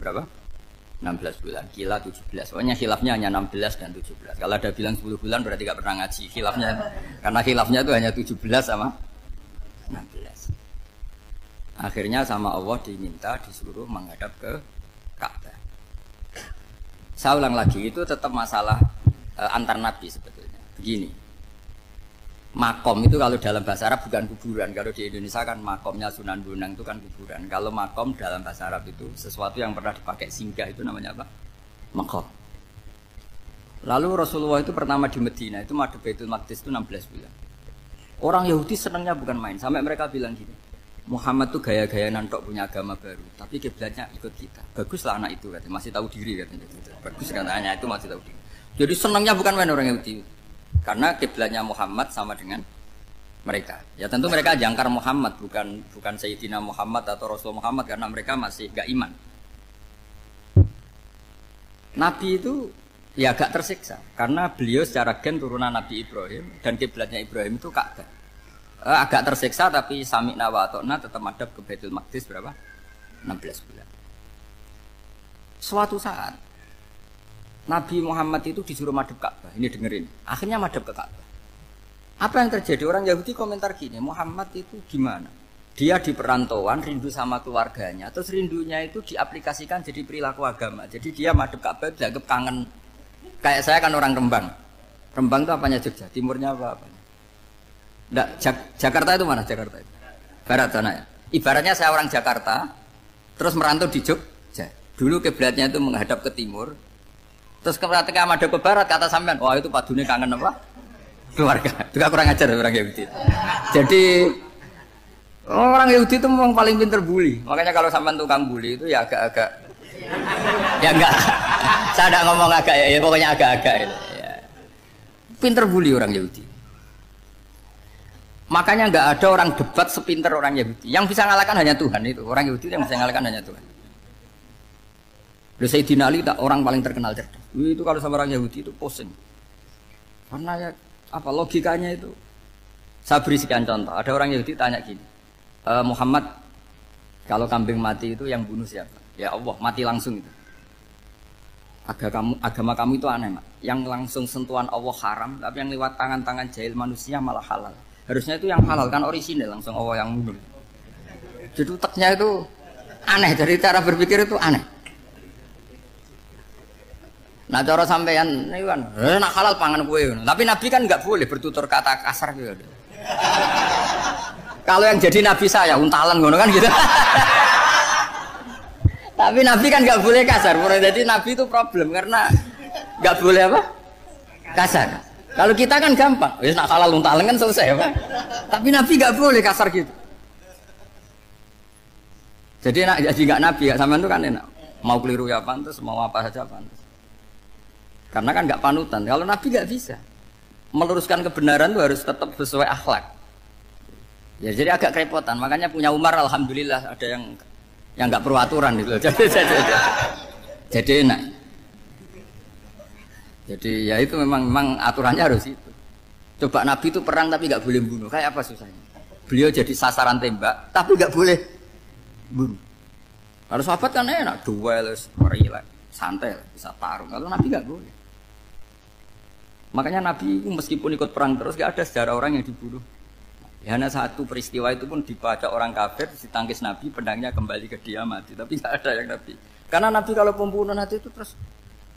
berapa? 16 bulan. Kila 17. Pokoknya khilafnya hanya 16 dan 17. Kalau ada bilang 10 bulan berarti gak pernah ngaji. Khilafnya karena khilafnya itu hanya 17 sama 16. Akhirnya sama Allah diminta disuruh menghadap ke Ka'bah. Saya ulang lagi, itu tetap masalah antar nabi sebetulnya. Begini, makom itu kalau dalam bahasa Arab bukan kuburan. Kalau di Indonesia kan makomnya Sunan Bonang itu kan kuburan. Kalau makom dalam bahasa Arab itu sesuatu yang pernah dipakai singgah, itu namanya apa? Makom. Lalu Rasulullah itu pertama di Medina itu madhep Baitul Maqdis itu 16 bulan. Orang Yahudi senangnya bukan main, sampai mereka bilang gini, Muhammad tuh gaya-gaya nantok punya agama baru, tapi kiblatnya ikut kita. Baguslah anak itu katanya, masih tahu diri katanya. Bagus katanya itu masih tahu diri. Jadi senangnya bukan main orang Yahudi, karena kiblatnya Muhammad sama dengan mereka. Ya tentu mereka jangkar Muhammad, bukan Sayyidina Muhammad atau Rasul Muhammad, karena mereka masih gak iman. Nabi itu ya agak tersiksa, karena beliau secara gen turunan Nabi Ibrahim dan kiblatnya Ibrahim itu Ka'bah. Agak tersiksa tapi sami'na wa ata'na tetap madhab ke Baitul Maqdis berapa? 16 bulan. Suatu saat Nabi Muhammad itu disuruh madhab Ka'bah. Ini dengerin. Akhirnya madhab ke Ka'bah. Apa yang terjadi? Orang Yahudi komentar gini, Muhammad itu gimana? Dia di perantauan rindu sama keluarganya, terus rindunya itu diaplikasikan jadi perilaku agama. Jadi dia madhab Ka'bah dianggap kangen. Kayak saya kan orang Rembang. Rembang itu apanya Jogja? Timurnya apa? Nggak, Jakarta itu mana Jakarta itu? Barat sana ya. Ibaratnya saya orang Jakarta, terus merantau di Jogja. Dulu kiblatnya itu menghadap ke timur, terus ketika madhab ke barat kata sampean, wah itu padune kangen apa? Keluarga. Juga kurang ajar orang Yahudi. Jadi orang Yahudi itu memang paling pinter bully. Makanya kalau sampean tukang bully itu ya agak-agak, ya enggak. Saya tidak ngomong agak ya, pokoknya agak-agak. Ya. Pinter bully orang Yahudi. Makanya nggak ada orang debat sepinter orang Yahudi. Yang bisa ngalahkan hanya Tuhan itu. Orang Yahudi yang bisa ngalahkan hanya Tuhan. Sayyidina Ali tak orang paling terkenal cerdas. Itu kalau sama orang Yahudi itu pusing. Karena ya apa logikanya itu. Saya beri sekian contoh. Ada orang Yahudi tanya gini, Muhammad, kalau kambing mati itu yang bunuh siapa? Ya Allah, mati langsung itu. Agama kamu itu aneh, Mak. Yang langsung sentuhan Allah haram, tapi yang lewat tangan-tangan jahil manusia malah halal. Harusnya itu yang halal kan orisinil, langsung Allah yang mundur. Jadi utaknya itu aneh, dari cara berpikir itu aneh. Nah cara sampean ini kan, nak halal pangan kue. Tapi Nabi kan nggak boleh bertutur kata kasar gitu. Kalau yang jadi Nabi saya untalan ngono kan gitu. Tapi Nabi kan nggak boleh kasar. Jadi Nabi itu problem karena nggak boleh apa? Kasar. Kalau kita kan gampang, wis nak halal untalan kan selesai, Pak. Tapi Nabi nggak boleh kasar gitu. Jadi nak jadi nggak Nabi, nggak sampean itu kan enak. Mau keliru ya pantas, mau apa saja pantas. Karena kan nggak panutan. Kalau Nabi nggak bisa. Meluruskan kebenaran itu harus tetap sesuai akhlak. Ya jadi agak kerepotan. Makanya punya Umar alhamdulillah ada yang nggak perlu aturan gitu. Jadi enak. Jadi ya itu memang aturannya harus itu. Coba Nabi itu perang tapi nggak boleh bunuh. Kayak apa susahnya? Beliau jadi sasaran tembak tapi nggak boleh bunuh. Kalau sahabat kan enak, duel, relax, santai, bisa tarung. Kalau Nabi nggak boleh. Makanya Nabi meskipun ikut perang terus nggak ada sejarah orang yang dibunuh. Ya, hanya satu peristiwa itu pun dibaca orang kafir, ditangkis Nabi, pedangnya kembali ke dia mati. Tapi nggak ada yang Nabi. Karena Nabi kalau pembunuh nanti itu terus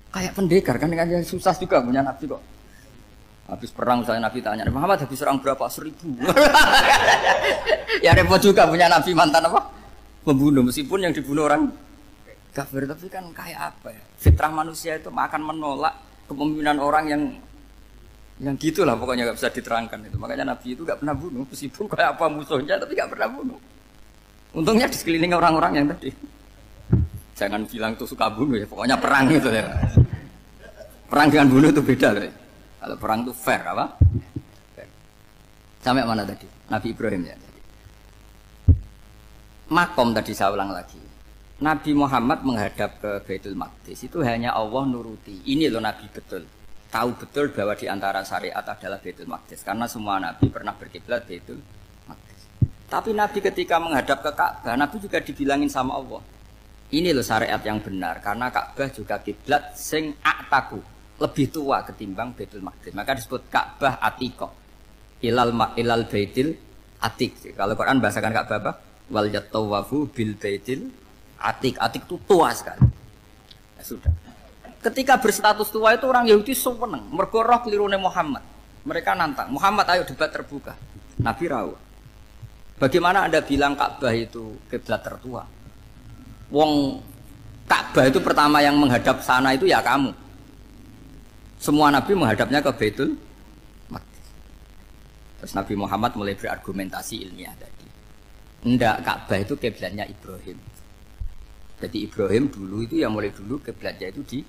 kayak pendekar kan, dengan susah juga punya Nabi kok. Habis perang misalnya Nabi tanya, Muhammad habis serang berapa? 1000. Ya repot juga punya Nabi mantan apa? Pembunuh, meskipun yang dibunuh orang kafir, tapi kan kayak apa ya? Fitrah manusia itu akan menolak kepemimpinan orang yang gitulah pokoknya nggak bisa diterangkan itu. Makanya Nabi itu nggak pernah bunuh, meskipun kayak apa musuhnya, tapi nggak pernah bunuh. Untungnya di sekeliling orang-orang yang tadi. Jangan bilang itu suka bunuh ya, pokoknya perang itu ya. Perang dengan bunuh itu beda loh. Kalau perang itu fair apa? Fair. Sampai mana tadi? Nabi Ibrahim ya. Makom tadi saya ulang lagi. Nabi Muhammad menghadap ke Baitul Maqdis itu hanya Allah nuruti. Ini loh Nabi betul. Tahu betul bahwa di antara syariat adalah Baitul Maqdis. Karena semua Nabi pernah berkiblat Baitul Maqdis. Tapi Nabi ketika menghadap ke Ka'bah, Nabi juga dibilangin sama Allah. Ini loh syariat yang benar karena Ka'bah juga kiblat sing aktaku lebih tua ketimbang Baitul Maqdis. Maka disebut Ka'bah Atiqah. Ilal Baitil Atiq. Kalau Quran bahasakan Ka'bah apa? Wal yatawafu bil Baitil Atiq. Atiq itu tua sekali. Ya sudah. Ketika berstatus tua itu orang Yahudi seneng. Mergo roh kelirune Muhammad. Mereka nantang, Muhammad ayo debat terbuka. Nabi rawuh. Bagaimana Anda bilang Ka'bah itu kiblat tertua? Wong Ka'bah itu pertama yang menghadap sana itu ya kamu. Semua Nabi menghadapnya ke Baitul Maqdis. Terus Nabi Muhammad mulai berargumentasi ilmiah tadi. Enggak, Ka'bah itu kiblatnya Ibrahim. Jadi Ibrahim dulu itu yang mulai dulu kiblatnya itu di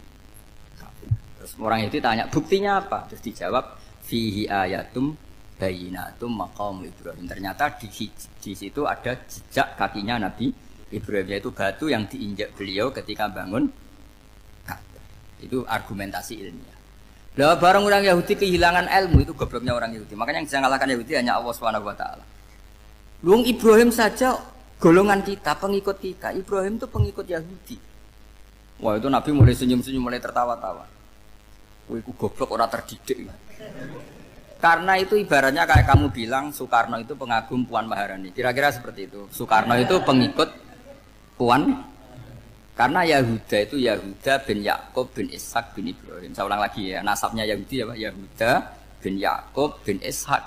Ka'bah. Terus orang itu tanya, buktinya apa? Terus dijawab, fihi ayatum bayinatum maqam Ibrahim. Ternyata di situ ada jejak kakinya Nabi Ibrahim, yaitu batu yang diinjak beliau ketika bangun Ka'bah. Itu argumentasi ilmiah. Lah barang orang Yahudi kehilangan ilmu, itu gobloknya orang Yahudi. Makanya yang bisa mengalahkan Yahudi hanya Allah Subhanahu wa taala. Luang Ibrahim saja golongan kita, pengikut kita. Ibrahim itu pengikut Yahudi. Wah, itu Nabi mulai senyum-senyum, mulai tertawa-tawa. Wah, itu goblok orang terdidik. Karena itu ibaratnya kayak kamu bilang Soekarno itu pengagum Puan Maharani. Kira-kira seperti itu. Soekarno itu pengikut Puan, karena Yahuda itu Yahuda bin Yakub bin Ishak bin Ibrahim. Saya ulang lagi ya, nasabnya Yahudi apa? Yahuda bin Yakub bin Ishak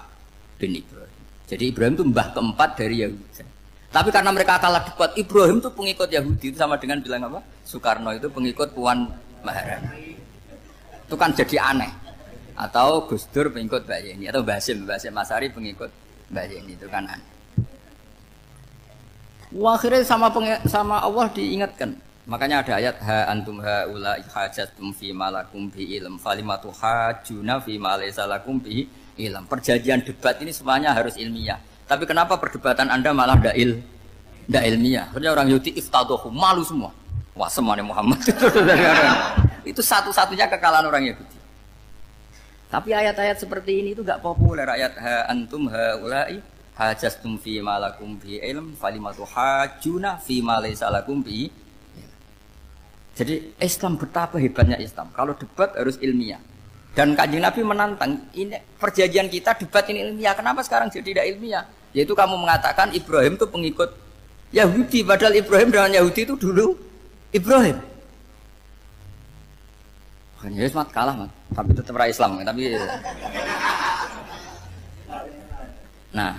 bin Ibrahim. Jadi Ibrahim itu mbah keempat dari Yahuda. Tapi karena mereka kalah debat, Ibrahim itu pengikut Yahudi, itu sama dengan bilang apa? Soekarno itu pengikut Puan Maharani. Itu kan jadi aneh. Atau Gus Dur pengikut Mbak Yeni, atau Basim Masari pengikut Mbak Yeni, itu kan aneh. Wah, akhirnya sama Allah diingatkan. Makanya ada ayat ha antum haula hajatum fi malakum bi ilm falimatu hajuna fi ma laysa lakum bi ilm. Perjanjian debat ini semuanya harus ilmiah. Tapi kenapa perdebatan Anda malah ndak ilmiah? Sebenarnya orang Yahudi iftadohu, malu semua. Wah, semuanya Muhammad itu satu-satunya kekalahan orang Yahudi. Tapi ayat-ayat seperti ini itu enggak populer. Ayat ha antum haula hajastum fi malakum bi ilm falimatu hajuna fi ma laysa lakum bi. Jadi Islam betapa hebatnya Islam. Kalau debat harus ilmiah. Dan Kanjeng Nabi menantang, ini perjanjian kita debat ini ilmiah. Kenapa sekarang jadi tidak ilmiah? Yaitu kamu mengatakan Ibrahim itu pengikut Yahudi, padahal Ibrahim dengan Yahudi itu dulu Ibrahim. Ya Islam kalah, man. Tapi tetap ra Islam, tapi nah,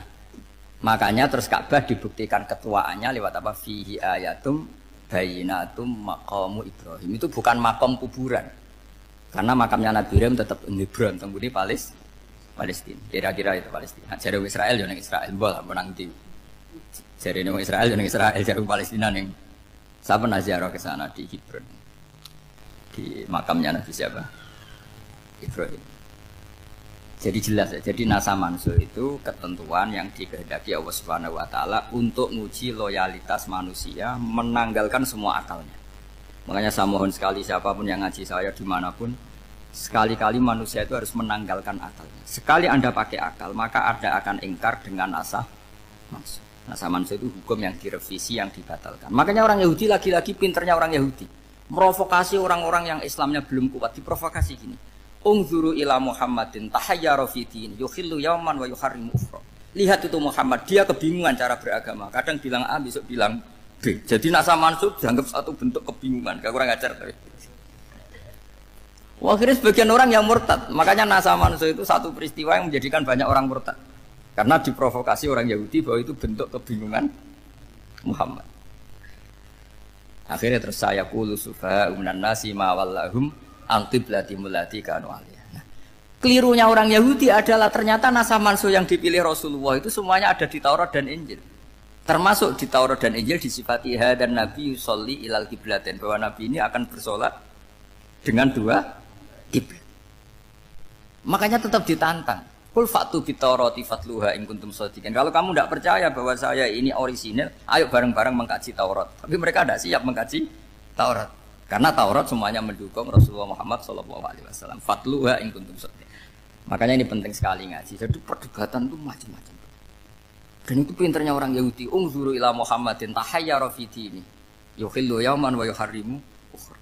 makanya terus Ka'bah dibuktikan ketuaannya lewat apa? Fihi ayatum bayinatum maqamu Ibrahim. Itu bukan makam kuburan. Karena makamnya Nabi Ibrahim tetap Hebron, tengguni Palestina. Kira-kira itu Palestina. Jare Israel yo ning Israel, mbok menang di. Jare ning Israel yo ning Israel, jare Palestina ning. Saya pernah ziarah ke sana di Hebron. Di makamnya Nabi siapa? Ibrahim. Jadi jelas ya, jadi nasa mansur itu ketentuan yang dikehendaki Allah Subhanahu wa taala untuk menguji loyalitas manusia, menanggalkan semua akalnya. Makanya saya mohon sekali siapapun yang ngaji saya dimanapun, sekali-kali manusia itu harus menanggalkan akalnya. Sekali Anda pakai akal, maka Anda akan ingkar dengan nasa mansur. Nasa mansur itu hukum yang direvisi, yang dibatalkan. Makanya orang Yahudi lagi-lagi pinternya orang Yahudi, merovokasi orang-orang yang Islamnya belum kuat, diprovokasi gini. Ungzuru ila Muhammadin tahayyara fi din yukhillu yauman wa yuharrimu ukhra. Lihat itu Muhammad, dia kebingungan cara beragama. Kadang bilang A, besok bilang B. Jadi nasa mansub dianggap satu bentuk kebingungan. Gak kurang ajar tapi. Wah, akhirnya sebagian orang yang murtad. Makanya nasa mansub itu satu peristiwa yang menjadikan banyak orang murtad. Karena diprovokasi orang Yahudi bahwa itu bentuk kebingungan Muhammad. Akhirnya terus saya qulu sufaha minan nasi ma wallahum al-qiblati mulati kanu aliyah. Nah, kelirunya orang Yahudi adalah ternyata nasa mansuh yang dipilih Rasulullah itu semuanya ada di Taurat dan Injil. Termasuk di Taurat dan Injil disifati dan Nabi yusolli ilal qiblatain, bahwa Nabi ini akan bersolat dengan dua kiblat. Makanya tetap ditantang. Qul fa'tu bit Taurati fatluha in kuntum shadiqin. Kalau kamu tidak percaya bahwa saya ini orisinil, ayo bareng-bareng mengkaji Taurat. Tapi mereka tidak siap mengkaji Taurat. Karena Taurat semuanya mendukung Rasulullah Muhammad SAW. Fatluha in kuntum shadiqin. Makanya ini penting sekali ngaji. Jadi perdebatan itu macam-macam. Dan itu pinternya orang Yahudi. Ungzuru ila Muhammadin tahayyara fi dini. Yuhillu yauman wa yuharrimu ukhra.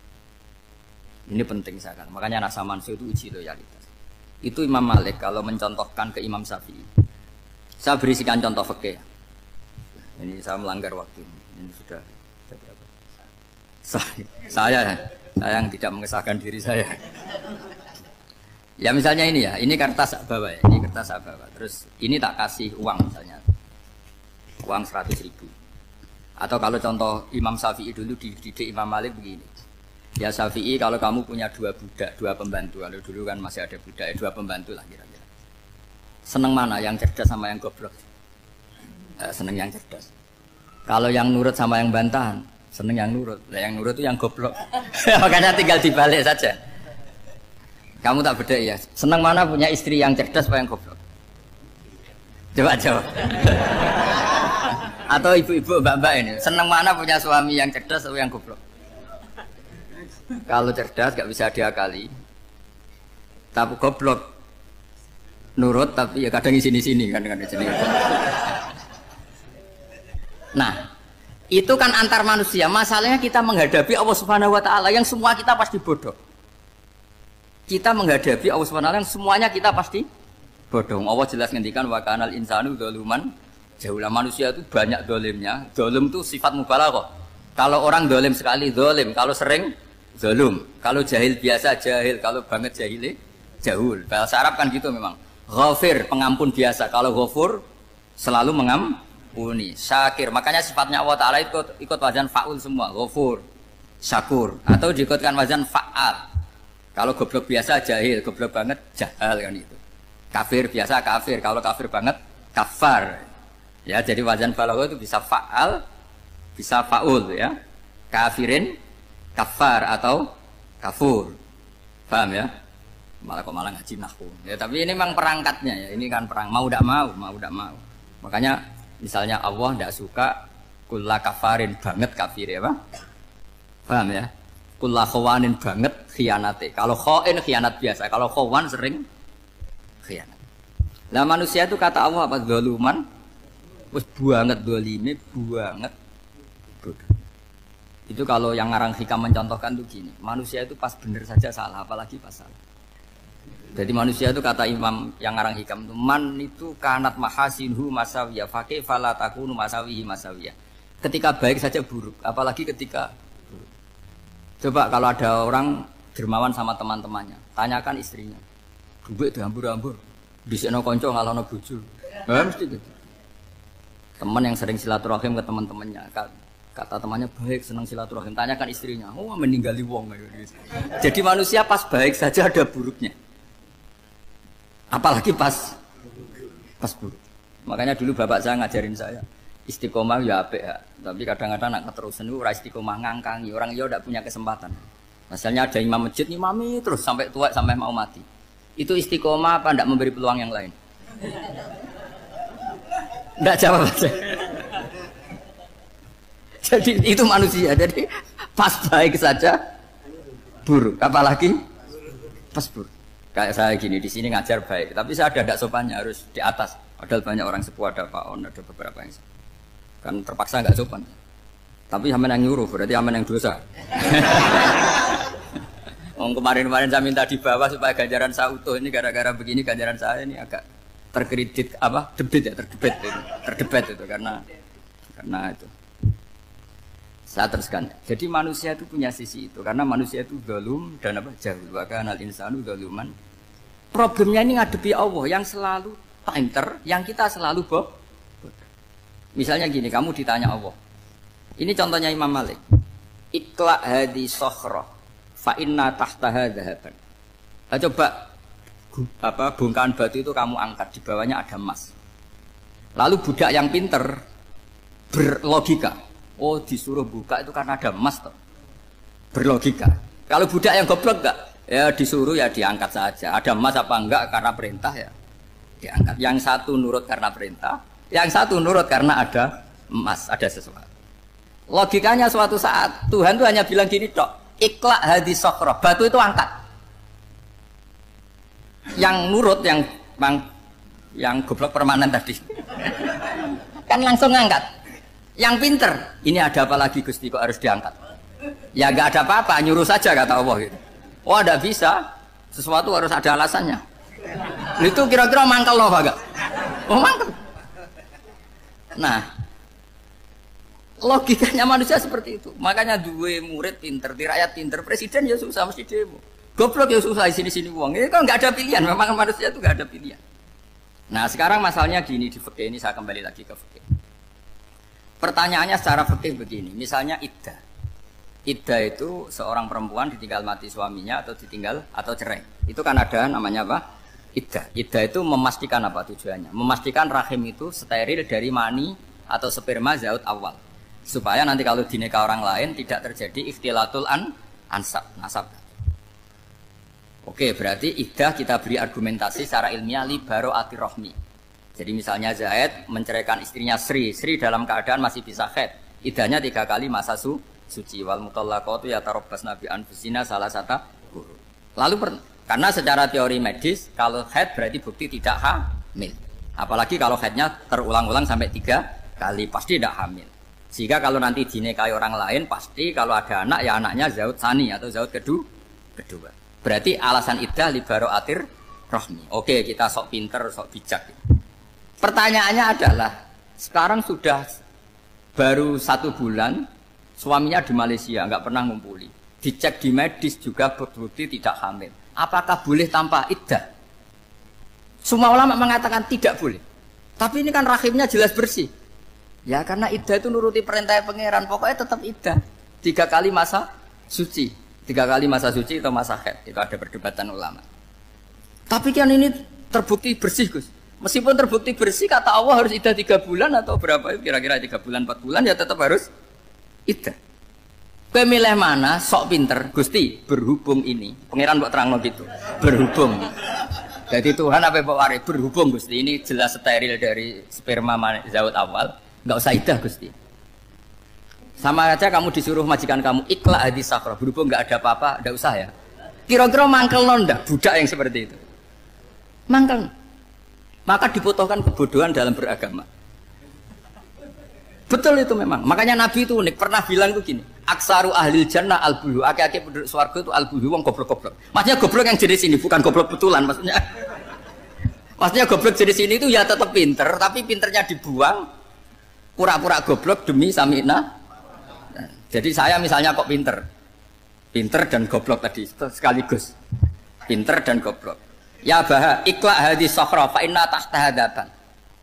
Ini penting sekali. Makanya Nasa Mansur itu uji loyalitas. Itu Imam Malik kalau mencontohkan ke Imam Syafi'i. Saya berisikan contoh fikih. Ini saya melanggar waktu. Ini sudah berapa? Saya yang tidak mengesahkan diri saya. Ya misalnya ini ya, ini kertas saya bawa ya, ini kertas saya bawa. Terus ini tak kasih uang misalnya, uang 100.000. Atau kalau contoh Imam Syafi'i dulu dididik Imam Malik begini. Ya Syafi'i kalau kamu punya 2 budak, 2 pembantu, kalau dulu kan masih ada budak, 2 pembantu lah kira-kira. Seneng mana, yang cerdas sama yang goblok? Seneng yang cerdas. Kalau yang nurut sama yang bantahan, seneng yang nurut. Nah, yang nurut itu yang goblok. Makanya tinggal dibalik saja. Kamu tak beda ya. Seneng mana punya istri yang cerdas apa yang goblok? Coba jawab. Atau ibu-ibu mbak-mbak ini, seneng mana punya suami yang cerdas atau yang goblok? Kalau cerdas gak bisa diakali. Tapi goblok nurut tapi ya kadang di sini-sini kan di sini. Nah, itu kan antar manusia. Masalahnya kita menghadapi Allah Subhanahu wa taala yang semua kita pasti bodoh. Kita menghadapi Allah Subhanahu wa taala yang semuanya kita pasti bodoh. Allah jelas ngendikan wa kanal insanu dzaluman jauhlah. Manusia itu banyak dolimnya. Dolim itu sifat mubalaghah. Kalau orang dolim sekali dolim, kalau sering zalum, kalau jahil biasa jahil, kalau banget jahil jahul. Bahasa Arab kan gitu memang. Ghafir pengampun biasa, kalau ghafur selalu mengampuni. Syakir, makanya sifatnya Allah Taala ikut wazan faul semua. Ghafur, syakur, atau diikutkan wazan faal. Kalau goblok biasa jahil, goblok banget jahal kan itu. Kafir biasa kafir, kalau kafir banget kafar. Ya, jadi wazan balagha itu bisa faal, bisa faul ya. Kafirin, kafar atau kafur. Paham ya? Malah kok malah ngaji nahwu. Ya, tapi ini memang perangkatnya ya. Ini kan perang mau tidak mau, mau tidak mau. Makanya misalnya Allah tidak suka kulla kafarin banget kafir ya, Pak. Paham ya? Kulla khawanin banget khianate. Kalau khain khianat biasa, kalau khawan sering khianat. Nah, manusia itu kata Allah apa? Zaluman. Wis banget dolime, banget bodoh. Itu kalau yang ngarang hikam mencontohkan tuh gini, manusia itu pas bener saja salah, apalagi pas salah. Jadi manusia itu kata Imam yang ngarang hikam itu, man itu kanat mahasinhu masawiyah, fakih fala takunu masawihi masawiyah. Ketika baik saja buruk, apalagi ketika buruk. Coba kalau ada orang dermawan sama teman-temannya, tanyakan istrinya, duit dihambur-hambur, disikno konco ngalono bojo. Mesti gitu. Teman yang sering silaturahim ke teman-temannya, kata temannya baik, senang silaturahim, tanyakan istrinya, oh meninggali wong. Jadi manusia pas baik saja ada buruknya, apalagi pas buruk. Makanya dulu bapak saya ngajarin saya istiqomah ya apik ya, tapi kadang-kadang nak keterusan itu ora istiqomah ngangkangi orang ya tidak punya kesempatan. Misalnya ada imam masjid ngimami terus sampai tua sampai mau mati, itu istiqomah apa tidak memberi peluang yang lain? Tidak jawab aja. Jadi itu manusia. Jadi pas baik saja buruk, apalagi pas buruk. Kayak saya gini di sini ngajar baik, tapi saya ada tidak sopannya harus di atas. Padahal banyak orang sepuh, ada Pak On, ada beberapa yang kan terpaksa nggak sopan. Tapi aman yang nyuruh, berarti aman yang dosa. Kemarin-kemarin saya minta di bawah supaya ganjaran saya utuh. Ini gara-gara begini ganjaran saya ini agak terkredit apa debit ya terdebat itu karena itu saya teruskan. Jadi manusia itu punya sisi itu karena manusia itu zalum dan apa jahil wa kana al-insanu zaluman. Problemnya ini ngadepi Allah yang selalu pinter, yang kita selalu bodoh. Misalnya gini, kamu ditanya Allah. Ini contohnya Imam Malik. Ikla hadi sokhroh fa inna tahtaha dhahaban. Coba bongkahan batu itu kamu angkat, di bawahnya ada emas. Lalu budak yang pinter berlogika, oh disuruh buka itu karena ada emas toh. Berlogika. Kalau budak yang goblok enggak, ya disuruh ya diangkat saja. Ada emas apa enggak karena perintah ya diangkat. Yang satu nurut karena perintah, yang satu nurut karena ada emas, ada sesuatu. Logikanya suatu saat Tuhan tuh hanya bilang gini tok, ikla hadis sokroh, batu itu angkat. Yang nurut yang goblok permanen tadi kan langsung ngangkat. Yang pinter, ini ada apa lagi Gusti kok harus diangkat? Ya nggak ada apa-apa, nyuruh saja kata Allah gitu. Oh tidak bisa, sesuatu harus ada alasannya. Itu kira-kira mangkel loh agak? Oh mangkel. Nah, logikanya manusia seperti itu. Makanya dua murid pinter, di rakyat pinter, presiden ya susah mesti demo. Goblok ya susah di sini-sini uang. Ini kan nggak ada pilihan. Memang manusia itu nggak ada pilihan. Nah sekarang masalahnya gini di fikih ini saya kembali lagi ke fikih. Pertanyaannya secara fikih begini. Misalnya iddah. Iddah itu seorang perempuan ditinggal mati suaminya atau ditinggal atau cerai. Itu kan ada namanya apa? Iddah. Iddah itu memastikan apa tujuannya? Memastikan rahim itu steril dari mani atau sperma zaut awal. Supaya nanti kalau dinikah orang lain tidak terjadi ikhtilatul ansab, nasab. Oke, berarti iddah kita beri argumentasi secara ilmiah li baro'ati rohmi. Jadi misalnya Zaid menceraikan istrinya Sri dalam keadaan masih bisa haid. Iddahnya 3 kali masa suci. Wal mutallaqatu yatarabbasna bi anfusina salasata quru. Lalu karena secara teori medis kalau haid berarti bukti tidak hamil. Apalagi kalau haidnya terulang-ulang sampai 3 kali pasti tidak hamil. Sehingga kalau nanti dinikahi orang lain pasti kalau ada anak ya anaknya zaud sani atau zaud kedua. Berarti alasan iddah li baro'atir rohmi. Oke, kita sok pinter, sok bijak. Pertanyaannya adalah sekarang sudah baru 1 bulan suaminya di Malaysia nggak pernah ngumpuli, dicek di medis juga berbukti tidak hamil. Apakah boleh tanpa iddah? Semua ulama mengatakan tidak boleh. Tapi ini kan rahimnya jelas bersih. Ya karena iddah itu nuruti perintah pangeran, pokoknya tetap iddah. 3 kali masa suci, 3 kali masa suci atau masa haid. Itu ada perdebatan ulama. Tapi kan ini terbukti bersih Gus. Meskipun terbukti bersih, kata Allah harus iddah 3 bulan atau berapa? Kira-kira 3 bulan, 4 bulan ya tetap harus iddah. Pemilih mana? Sok pinter, Gusti. Berhubung ini, pangeran buat terang gitu. Berhubung. Jadi Tuhan apa Pak Wari? Berhubung Gusti. Ini jelas steril dari sperma zaut awal. Nggak usah iddah Gusti. Sama aja kamu disuruh majikan kamu ikla hadis sakro. Berhubung nggak ada apa-apa, nggak usah ya. Kira-kira mangkel nonda budak yang seperti itu. Mangkel. Maka dibutuhkan kebodohan dalam beragama. Betul itu memang. Makanya Nabi itu unik. Pernah bilang itu gini. Aksaru ahlil jannah al-bulu. Aki-aki penduduk swarga itu al-bulu. Wong goblok-goblok. Maksudnya goblok yang jenis ini. Bukan goblok betulan maksudnya. Maksudnya goblok jenis ini itu ya tetap pinter. Tapi pinternya dibuang. Pura-pura goblok demi samina. Nah, jadi saya misalnya kok pinter. Pinter dan goblok tadi. Sekaligus. Pinter dan goblok. Ya bah, ikla hadis sokhra fa inna tahta hadapan.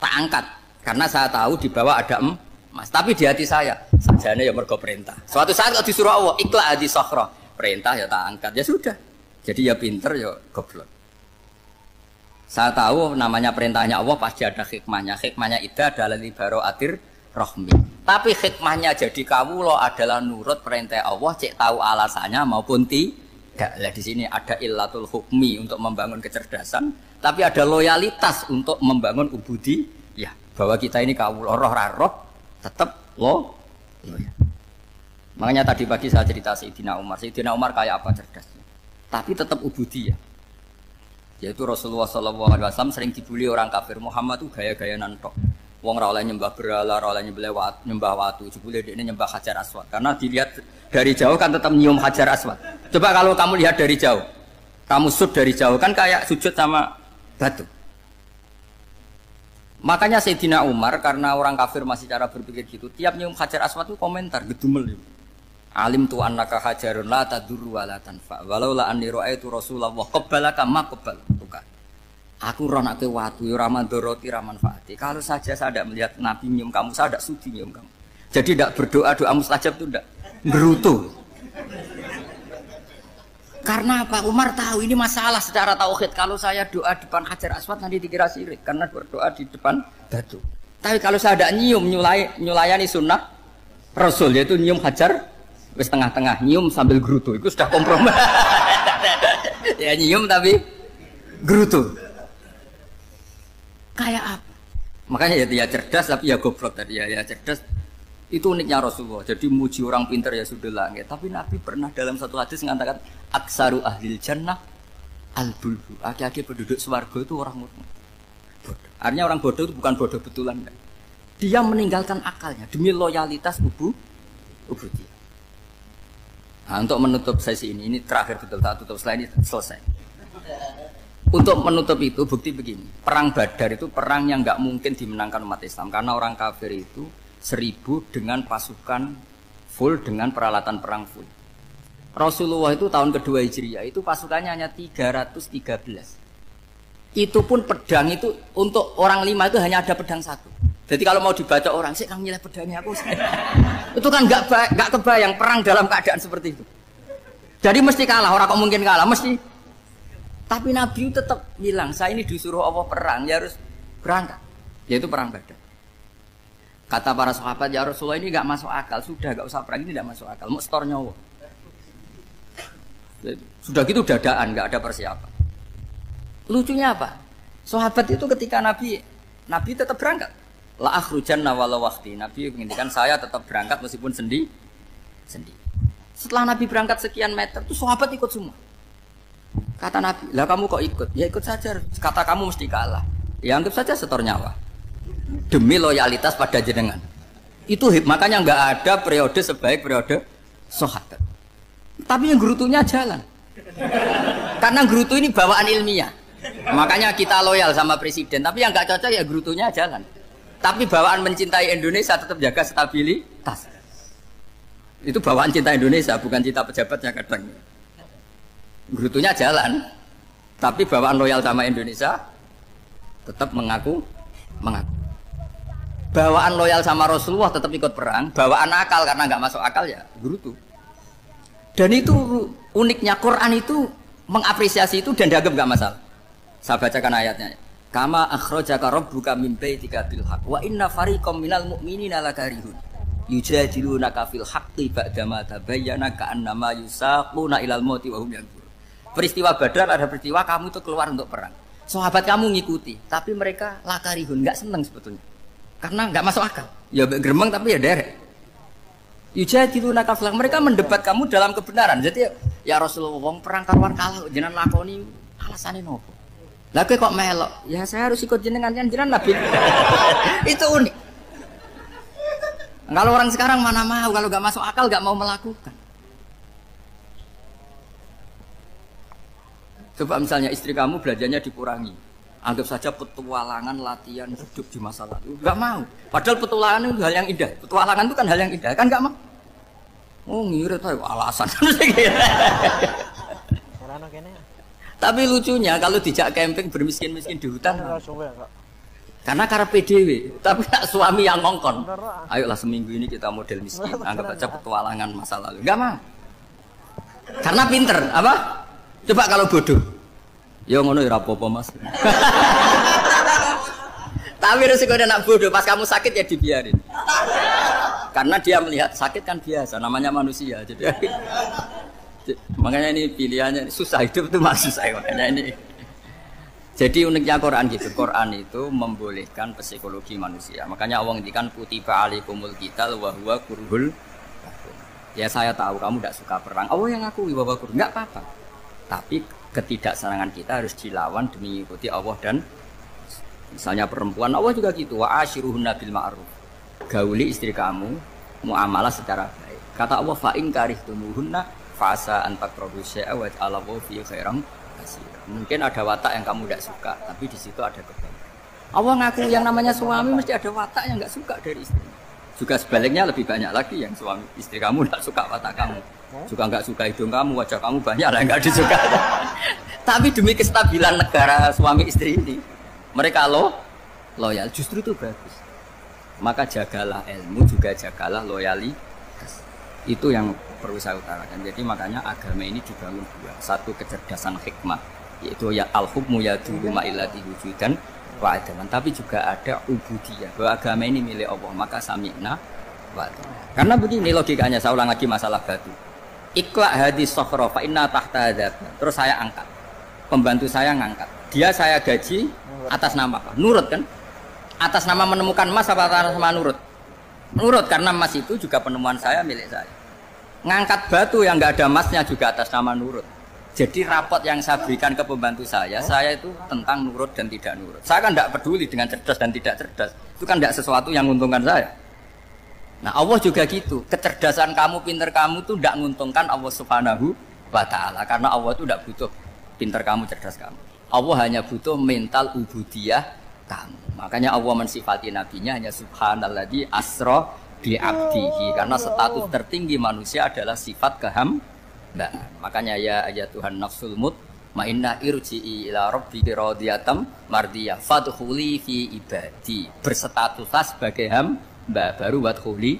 Tak angkat karena saya tahu di bawah ada emas. Tapi di hati saya sajane ya mergo perintah. Suatu saat kalau disuruh Allah ikla hadis sokhra, perintah ya tak angkat. Ya sudah. Jadi ya pinter ya goblok. Saya tahu namanya perintahnya Allah pasti ada hikmahnya. Hikmahnya itu adalah li baro'atir rohmi. Tapi hikmahnya jadi kawula adalah nurut perintah Allah, cek tahu alasannya maupun tidak. Lah di sini ada illatul hukmi untuk membangun kecerdasan, tapi ada loyalitas untuk membangun ubudi. Ya, bahwa kita ini kawula roh tetap loyal. Makanya tadi pagi saya cerita Sayyidina Umar. Sayyidina Umar kayak apa cerdasnya? Tapi tetap ubudi ya. Yaitu Rasulullah SAW sering dibully orang kafir. Muhammad itu gaya-gaya nantok. Wong ra oleh nyembah berhala, ra oleh nyembah watu, jebule dekne nyembah Hajar Aswad. Karena dilihat dari jauh kan tetap nyium Hajar Aswad. Coba kalau kamu lihat dari jauh, kamu sujud dari jauh kan kayak sujud sama batu. Makanya Sayyidina Umar karena orang kafir masih cara berpikir gitu, tiap nyium Hajar Aswad itu komentar gedumel. Alim tu annaka hajarun la tadurru wa la tanfa. Walau la anni ra'aitu Rasulullah qabbalaka ma qabbaltuka. Aku roh nak ke watu, raman doroti, raman faati. Kalau saja saya tidak melihat Nabi nyium kamu, saya tidak sudi nyium kamu. Jadi tidak berdoa, doa mustajab itu tidak berutuh. Karena apa? Umar tahu ini masalah secara tauhid. Kalau saya doa depan Hajar Aswad nanti dikira syirik karena berdoa di depan batu. Tapi kalau saya tidak nyium, nyulayani sunnah Rasul yaitu nyium Hajar, wis tengah-tengah nyium sambil gerutu, itu sudah kompromi. Ya nyium tapi gerutu. Kayak apa? Makanya ya cerdas tapi ya goblok tadi ya cerdas. Itu uniknya Rasulullah. Jadi muji orang pintar ya sudah lah. Tapi Nabi pernah dalam satu hadis mengatakan aksaru ahlil jannah al-bulhu. Aki-aki penduduk swarga itu orang bodoh. Artinya orang bodoh itu bukan bodoh betulan. Dia meninggalkan akalnya demi loyalitas ubudiyah. Nah, untuk menutup sesi ini terakhir betul, tak tutup setelah ini selesai. Untuk menutup itu bukti begini, perang Badar itu perang yang nggak mungkin dimenangkan umat Islam karena orang kafir itu 1000 dengan pasukan full dengan peralatan perang full. Rasulullah itu tahun kedua Hijriah itu pasukannya hanya 313. Itu pun pedang itu untuk orang 5 itu hanya ada pedang 1. Jadi kalau mau dibaca orang sih kamu nilai pedangnya aku. Itu kan nggak kebayang perang dalam keadaan seperti itu. Jadi mesti kalah, orang kok mungkin kalah mesti. Tapi Nabi tetap bilang, saya ini disuruh Allah perang, ya harus berangkat. Yaitu perang Badar. Kata para sahabat, ya Rasulullah ini nggak masuk akal, sudah nggak usah perang, ini nggak masuk akal, mau setor nyawa. Sudah gitu dadaan, nggak ada persiapan. Lucunya apa? Sahabat itu ketika Nabi tetap berangkat. La akhrujanna walau waqti. Nabi menginginkan saya tetap berangkat meskipun sendi. Setelah Nabi berangkat sekian meter, tuh sahabat ikut semua. Kata Nabi, lah kamu kok ikut? Ya ikut saja. Kata kamu mesti kalah. Ya anggap saja setor nyawa. Demi loyalitas pada jenengan. Itu makanya nggak ada periode sebaik periode sahabat. Tapi yang gerutunya jalan. Karena gerutu ini bawaan ilmiah. Makanya kita loyal sama presiden. Tapi yang nggak cocok ya gerutunya jalan. Tapi bawaan mencintai Indonesia tetap jaga stabilitas. Itu bawaan cinta Indonesia, bukan cinta pejabatnya kadang. Gerutunya jalan, tapi bawaan loyal sama Indonesia tetap mengaku. Bawaan loyal sama Rasulullah tetap ikut perang, bawaan akal karena nggak masuk akal ya gerutu. Dan itu uniknya Quran itu mengapresiasi itu dan dianggap nggak masalah. Saya bacakan ayatnya. Kama akhrajaka rabbuka min baitika bil haqq wa inna fariqam minal mu'minina lakarihun yujadilunaka fil haqqi ba'dama tabayyana ka'annama yusaquna ilal mauti wa hum yanzurun. Peristiwa Badar ada peristiwa kamu itu keluar untuk perang. Sahabat kamu ngikuti, tapi mereka lakarihun, nggak seneng sebetulnya. Karena nggak masuk akal. Ya geremeng tapi ya derek. Yujadilunaka fil haqq, mereka mendebat kamu dalam kebenaran. Jadi ya Rasulullah wong perang karuan kalah jenengan lakoni alasane nopo? Lah kok melok? Ya saya harus ikut jenengan Nabi. Itu unik. Kalau orang sekarang mana mau, kalau nggak masuk akal nggak mau melakukan. Coba misalnya istri kamu belajarnya dikurangi, anggap saja petualangan latihan hidup di masa lalu, nggak mau. Padahal petualangan itu hal yang indah. Petualangan itu kan hal yang indah, kan nggak mau. Oh ngirit aja alasan. Tapi lucunya kalau dijak camping bermiskin-miskin di hutan, karena karepe dhewe, tapi suami yang ngongkon. Ayolah seminggu ini kita model miskin, anggap aja petualangan masa lalu, nggak mau. Karena pinter, apa? Coba kalau bodoh, ya ngono ya rapopo mas. Tapi resikonya nak bodoh, pas kamu sakit ya dibiarin. Karena dia melihat sakit kan biasa, namanya manusia. Jadi makanya ini pilihannya susah hidup itu masih susah makanya ini. Jadi uniknya Quran gitu, Quran itu membolehkan psikologi manusia. Makanya Allah ngendikan kutiba alaikumul qital wa huwa kurhul. Ya saya tahu kamu tidak suka perang. Allah yang ngakui bahwa kurhul enggak apa-apa. Tapi ketidaksenangan kita harus dilawan demi mengikuti Allah dan misalnya perempuan Allah juga gitu wa ashiruhunna bil ma'ruf. Gauli istri kamu muamalah secara baik. Kata Allah fa in karihtumuhunna fa asa an takrahu syai'a wa ja'alallahu fi khairan katsira. Mungkin ada watak yang kamu tidak suka, tapi di situ ada kebaikan. Allah ngaku yang namanya suami mesti ada watak yang enggak suka dari istri. Juga sebaliknya lebih banyak lagi yang suami istri kamu tidak suka watak kamu. Juga nggak suka hidung kamu, wajah kamu banyak lah nggak disuka. Tapi demi kestabilan negara suami istri ini, mereka loyal, justru itu bagus. Maka jagalah ilmu, juga jagalah loyalitas. Itu yang perlu saya utarakan. Jadi makanya agama ini dibangun dua. Satu kecerdasan hikmah, yaitu ya al-hukmu yadulu ma'ilati wujudan wa adaman. Tapi juga ada ubudiyah, bahwa agama ini milik Allah. Maka sami'na wa adaman. Karena begini logikanya, saya ulang lagi masalah batu. Iqla hadis sokhro fa inna tahta adab. Terus saya angkat, pembantu saya ngangkat, dia saya gaji atas nama apa? Nurut kan? Atas nama menemukan emas apa atas nama nurut? Nurut, karena emas itu juga penemuan saya, milik saya. Ngangkat batu yang nggak ada emasnya juga atas nama nurut. Jadi rapot yang saya berikan ke pembantu saya itu tentang nurut dan tidak nurut. Saya kan tidak peduli dengan cerdas dan tidak cerdas. Itu kan tidak sesuatu yang menguntungkan saya. Nah Allah juga gitu. Kecerdasan kamu, pinter kamu itu tidak menguntungkan Allah Subhanahu wa Ta'ala. Karena Allah itu tidak butuh pinter kamu, cerdas kamu. Allah hanya butuh mental ubudiyah kamu. Makanya Allah mensifati nabinya hanya subhanalladzi asra bi abdihi. Karena status tertinggi manusia adalah sifat kehambaan. Makanya ya Tuhan nafsul mutmainnah irji'i ila rabbiki radiyatan mardiyah fadkhuli fi ibadi. Berstatuslah sebagai hamba baru wadkhuli.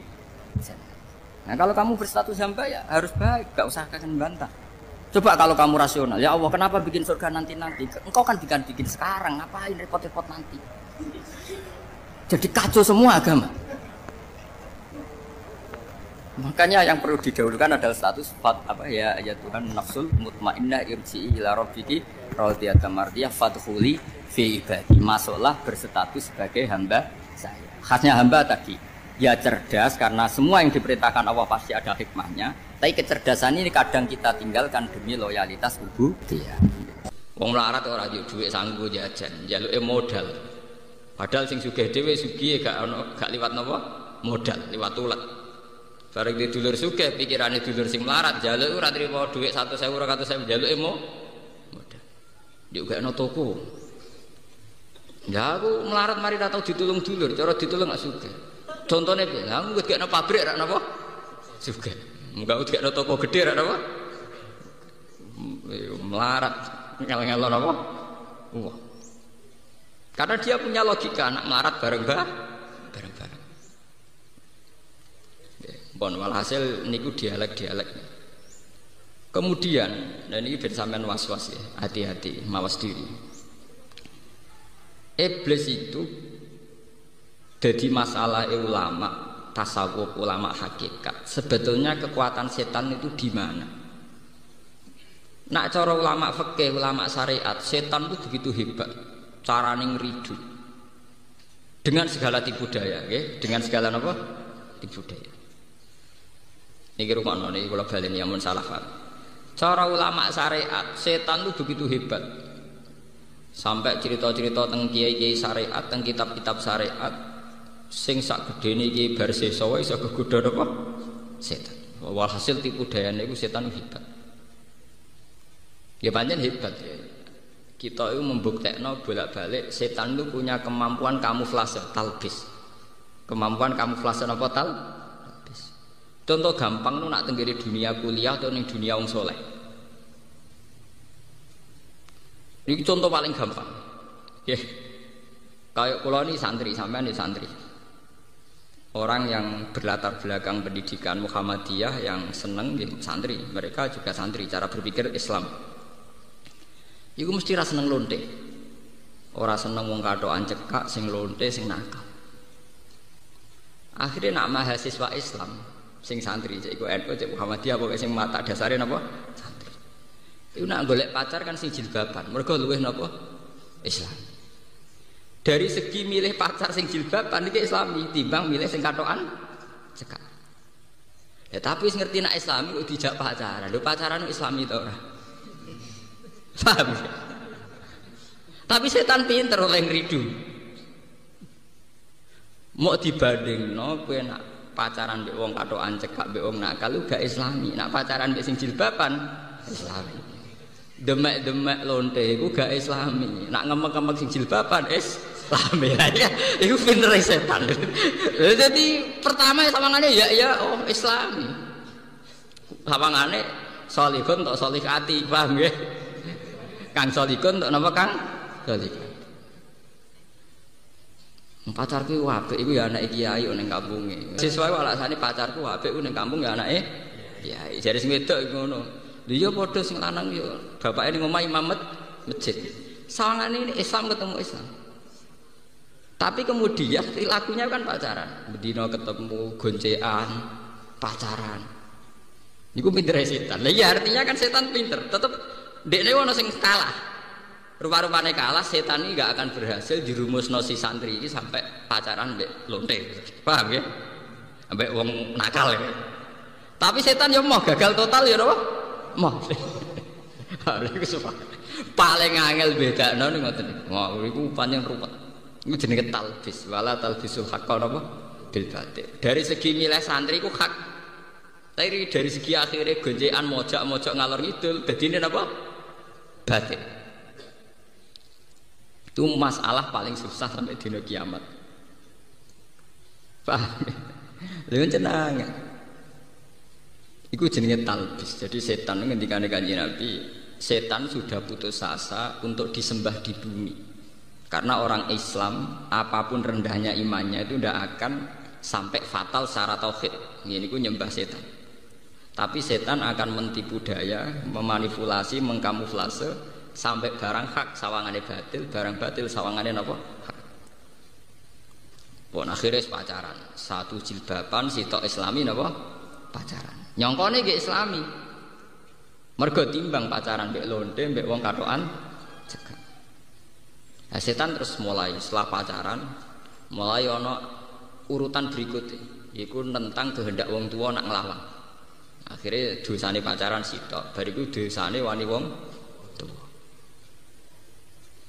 Nah kalau kamu berstatus hamba ya harus baik, gak usah kalian bantah. Coba kalau kamu rasional, ya Allah kenapa bikin surga nanti-nanti? Engkau kan bikin sekarang, ngapain repot-repot nanti? Jadi kacau semua agama. Makanya yang perlu didahulukan adalah status ya Tuhan nafsul mutmainnah irji'i ila rabbiki radiyatan mardiyah fadkhuli fi ibadi. Masuklah berstatus sebagai hamba saya. Khasnya hamba tadi ya cerdas karena semua yang diperintahkan Allah pasti ada hikmahnya. Tapi kecerdasan ini kadang kita tinggalkan demi loyalitas ubudiyah. Wong melarat ora yo dhuwit sanggo jajan, njaluke modal. Padahal sing sugih dhewe sugih gak liwat napa? Modal, liwat ulet. Bareng di dulur sugih pikirane dulur sing melarat njaluk ora trimo dhuwit 100.000 200.000 njaluke modal. Ndek gakno toko. Ya aku melarat mari ra tau ditulung dulur, cara ditulung gak sugih. Contone piye? Lah aku gak ana pabrik ra napa? Sugih. Enggak gak ana toko gedhe ra napa? Melarat ngel-ngelon apa? Wah. Karena dia punya logika anak melarat bareng-bareng. Bon walhasil niku dialek-dialek. Kemudian dan ini ben sampean was-was ya, hati-hati mawas diri. Iblis itu jadi masalah ulama tasawuf, ulama hakikat. Sebetulnya kekuatan setan itu di mana? Nak cara ulama fikih, ulama syariat, setan itu begitu hebat, carane ngridu. Dengan segala tipu daya, okay? Dengan segala apa? Tipu daya. Niki rumakno niki kula baleni amun salah paham. Cara ulama syariat, setan itu begitu hebat. Sampai cerita-cerita teng kiai-kiai syariat, teng kitab-kitab syariat, sing sak gedene iki bar sesa wae iso kegodha apa? Setan. Walhasil tipu dayane iku setan hebat. Ya pancen hebat ya. Kita itu membuktekno bolak-balik setan itu punya kemampuan kamuflase, talbis. Kemampuan kamuflase apa talbis? Contoh gampang nu nak tenggiri dunia kuliah atau ning dunia wong soleh. Ini contoh paling gampang. Ya. Kayak kula ini santri, sampean ini santri. Orang yang berlatar belakang pendidikan Muhammadiyah yang seneng ya, santri, mereka juga santri, cara berpikir Islam. Iku mesti ra seneng lonte. Ora seneng wong kathokan cekak sing lonte sing nakal. Akhirnya nak mahasiswa Islam sing santri cek iku NU cek Muhammadiyah pokoke sing mata dasare napa santri. Iku nak golek pacar kan sing jilbaban, mergo luwih napa Islam. Dari segi milih pacar sing jilbaban iki Islami timbang milih sing kathokan cekak. Ya tapi wis ngerti nak Islami kok dijak pacaran. Lho pacaran Islami to ora? Paham? Tapi setan pinter oleh ngridu. Mau dibandingno kowe nak pacaran mbek wong kathokan cekak mbek wong nakal lu gak Islami. Nak pacaran mbek sing jilbaban Islami. Demek-demek lonte iku gak Islami. Nak ngemek-ngemek sing jilbaban Islami. Ya iku pinter setan. Jadi pertama sawangane ya oh Islami. Sawangane salihun tok salihati, paham nggih? Kang salihun tok napa Kang? Salihun. Pacarku apik iku ya anake kiai ning kampunge. Siswa alasane pacarku apik ning kampung ya anake kiai. Jare sing wedok iku ngono. Lha iya padha sing lanang yo bapake ning omah imam masjid. Sawangane Islam ketemu Islam. Tapi kemudian perilakunya kan pacaran. Bedino ketemu goncekan, pacaran. Niku pinter setan. Lah iya artinya kan setan pinter. Tetep dekne ono sing kalah. Rupa-rupanya kalah, setan ini gak akan berhasil dirumusno si santri ini sampai pacaran mbek lonte. Paham ya? Sampai wong nakal ya. Tapi setan ya mau gagal total ya apa? Mau. Paling angel bedakno ning ngoten niku. Wah, iku pancen ruwet. Iku jenenge talbis, wala talbisul haqqa napa bil batil. Dari segi milih santri iku hak. Tapi dari segi akhirnya gonjekan mojok-mojok ngalor ngidul, dadine napa? Batil. Itu masalah paling susah sampai dina kiamat. Paham? Lha jenenge. Iku jenenge talbis. Jadi setan ngendikane Kanjeng Nabi, setan sudah putus asa untuk disembah di bumi. Karena orang Islam apapun rendahnya imannya itu tidak akan sampai fatal secara tauhid. Ini ku nyembah setan. Tapi setan akan mentipu daya, memanipulasi, mengkamuflase sampai barang hak sawangane batil, barang batil sawangane napa? Hak. Pon akhirnya pacaran. Satu jilbaban sitok Islami napa? Pacaran. Nyongkone nggih Islami. Mergo timbang pacaran mbek lonte mbek wong katokan cekak. Nah, setan terus mulai setelah pacaran mulai ana urutan berikutnya yaiku tentang kehendak wong tua nak nglawan. Akhirnya dosane pacaran sitok, bariku dosane wani wong tua.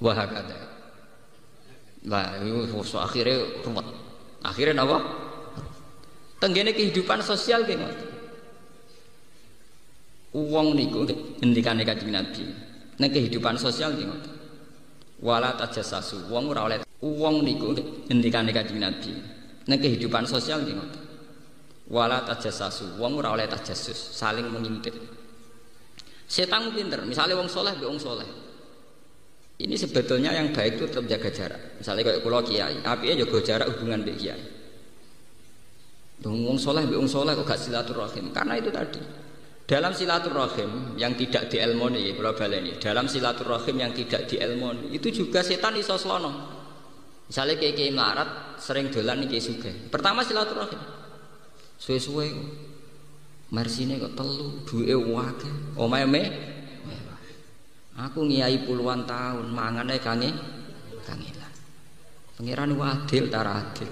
Wah kata. Lah iku akhirnya ruwet. Akhirnya napa? Tenggene kehidupan sosial ki ngoten. Wong niku ngendikane Kanjeng Nabi, nek kehidupan sosial ki ngoten. Wala tajassasu, wong ora oleh wong niku ngendikane Kanjeng Nabi, nek kehidupan sosial ki ngoten. Wala tajassasu, wong ora oleh tajassus, saling mengintip. Setan pinter, misalnya wong soleh be wong soleh. Ini sebetulnya yang baik itu tetap jaga jarak. Misalnya kayak kula kiai, apike jaga jarak hubungan be kiai. Wong soleh be wong soleh kok gak silaturahim. Karena itu tadi. Dalam silaturahim yang tidak dielmoni, kula baleni. Dalam silaturahim yang tidak dielmoni, itu juga setan iso slono. Misalnya kiai melarat sering dolan iki sugih. Pertama silaturahim. Suwe-suwe kok marsine kok telu, duwe akeh. Omahe mewah. Aku ngiyai puluhan tahun mangane kangelan. Pangeran adil ta adil.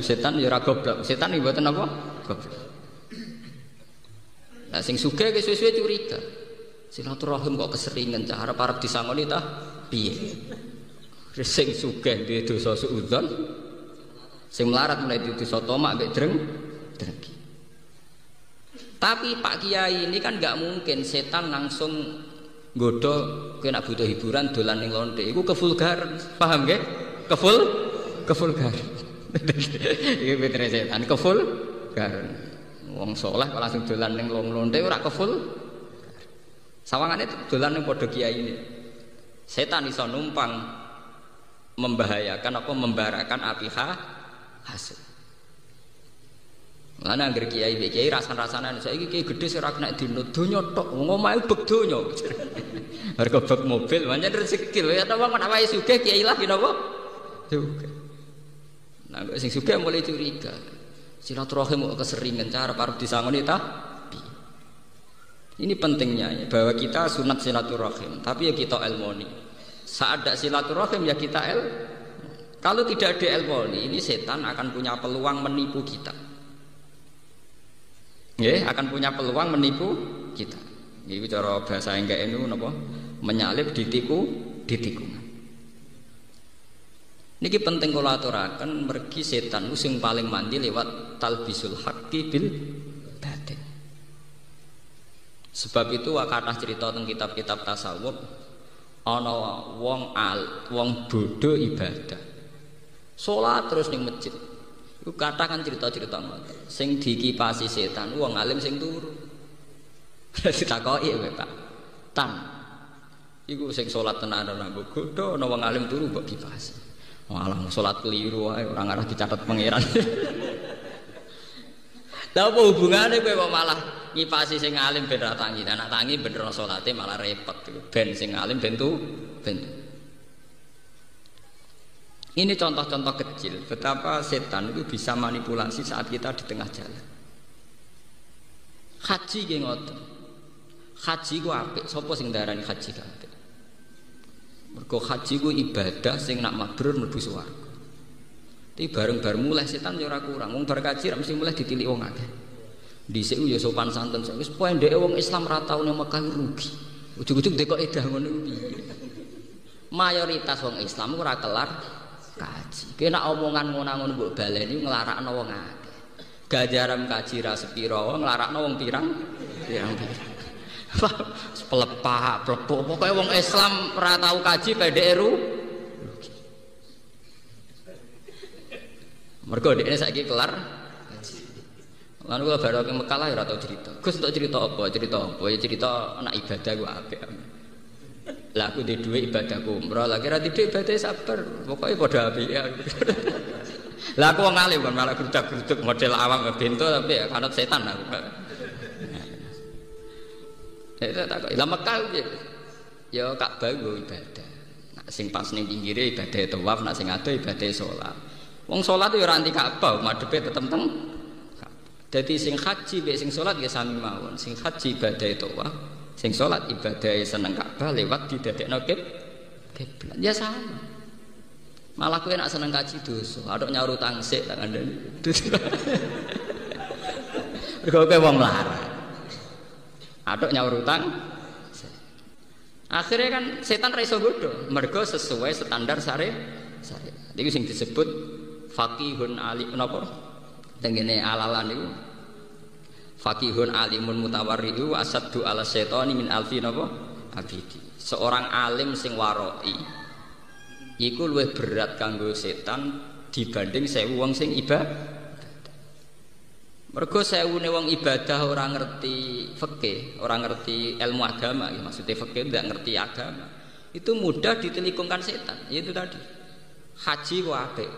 Setan ya ora goblok. Setan iki mboten apa? Goblok. Lah sing sugih ke suwe-suwe curiga. Silaturahim kok keseringan cah arep-arep disangoni ta piye? Sing sugih duwe dosa suudzon. Sing melarat mulai duwe dosa tomak mbek drengki. Tapi Pak Kiai ini kan nggak mungkin setan langsung nggodho kowe nek butuh hiburan dolan ning lonte. Iku kevulgaran. Paham nggih? Kevulgaran. Iki pitre setan kevulgaran. Wong saleh kok langsung dolan ning lonte ora kevul. Sawangane dolan ning padha kiai ini. Setan iso numpang membahayakan apa membarakan api hasil. Mana angger kiai rasan-rasanan saiki kiai gedhe sing ora kena dino donya tok wong omahe beg donya. Harga beg mobil pancen rezeki lho ya ta wong awake sugih kiai lah napa? Sugih. Nah kok sing sugih mulai curiga. Silaturahim kok keseringan cara arep disangoni ta? Ini pentingnya ya, bahwa kita sunat silaturahim, tapi ya kita ilmoni. Saat ada silaturahim ya kita kalau tidak ada ilmoni, ini setan akan punya peluang menipu kita. Ya, akan punya peluang menipu kita. Ini cara bahasa enggak itu napa? Menyalip ditiku. Niki penting kula aturaken mergi setan sing paling mandi lewat talbisul haqqi bil batil. Sebab itu kathah cerita teng kitab-kitab tasawuf ana wong bodho ibadah. Salat terus ning masjid. Iku katakan cerita-cerita ngoten. Sing dikipasi setan wong alim sing turu. Ditakoki kowe Pak. Tan. Iku sing salat tenanan mbok godho ana wong alim turu mbok kipasi. Malah salat keliru wae ora ngarah dicatet pangeran. Lah apa hubungane kowe kok malah ngipasi sing alim ben ra tangi. Nek tangi bener salate malah repot. Ben sing alim ben tu. Ini contoh-contoh kecil betapa setan itu bisa manipulasi saat kita di tengah jalan. Haji nggih ngoten. Haji ku apik, sapa sing darani haji ku apik? Mergo haji ku ibadah sing nak mabrur mlebu swarga. Tapi bareng-bareng mulai setan ya ora kurang. Wong bar kaji mesti mulai ditilik wong akeh. Dhisik ya sopan santun wis pendeke wong Islam ra tau ning Mekah rugi. Ujug-ujug dekok edah ngono piye. Mayoritas wong Islam ora kelar kaji. Kena omongan ngono-ngono mbok baleni nglarakno wong akeh. Gajaran kaji ra sepira nglarakno wong pirang. Pelepah, plepok pokoke wong Islam ora tau kaji pendeke rugi. Mergo dekne saiki kelar lan kula baru ke Mekah lah ya ora tau cerita. Gus untuk cerita apa? Cerita apa? Ya cerita anak ibadah ku apik. Lah aku di dhuwit ibadahku umroh, lagi ra di dhuwit ibadah sabar. Pokoke padha apik ya. Lah aku wong alim kan malah grudak-gruduk model awam bento tapi ya kanut setan aku. Itu tak lah Mekah piye? Ya Ka'bah go ibadah. Nak sing pas ning pinggire ibadah tawaf, nak sing ado ibadah salat. Wong salat yo ora anti Ka'bah, madhepe tetep teng. Jadi sing haji be sing salat ya sami mawon. Sing haji ibadah tawaf, sing salat ibadah seneng Ka'bah lewat didadekno kiblat. Ya sama. Malah kowe nek seneng kaji dosa, atok nyaur utang sik tak kandhani. Mergo kowe wong melarat. Atok nyaur utang. Akhirnya kan setan ra iso godho, mergo sesuai standar syariat. Iki sing disebut faqihun alim napa? Tengene alalan niku faqihun alimun mutawarridu asaddu ala syaitani min alfi napa abidi. Seorang alim sing waroi iku luwih berat kanggo setan dibanding 1000 wong sing ibadah. Mergo 1000 wong ibadah ora ngerti fikih, ora ngerti ilmu agama, ya maksudnya fikih ndak ngerti agama. Itu mudah ditelikungkan setan. Itu tadi. Haji ku apik.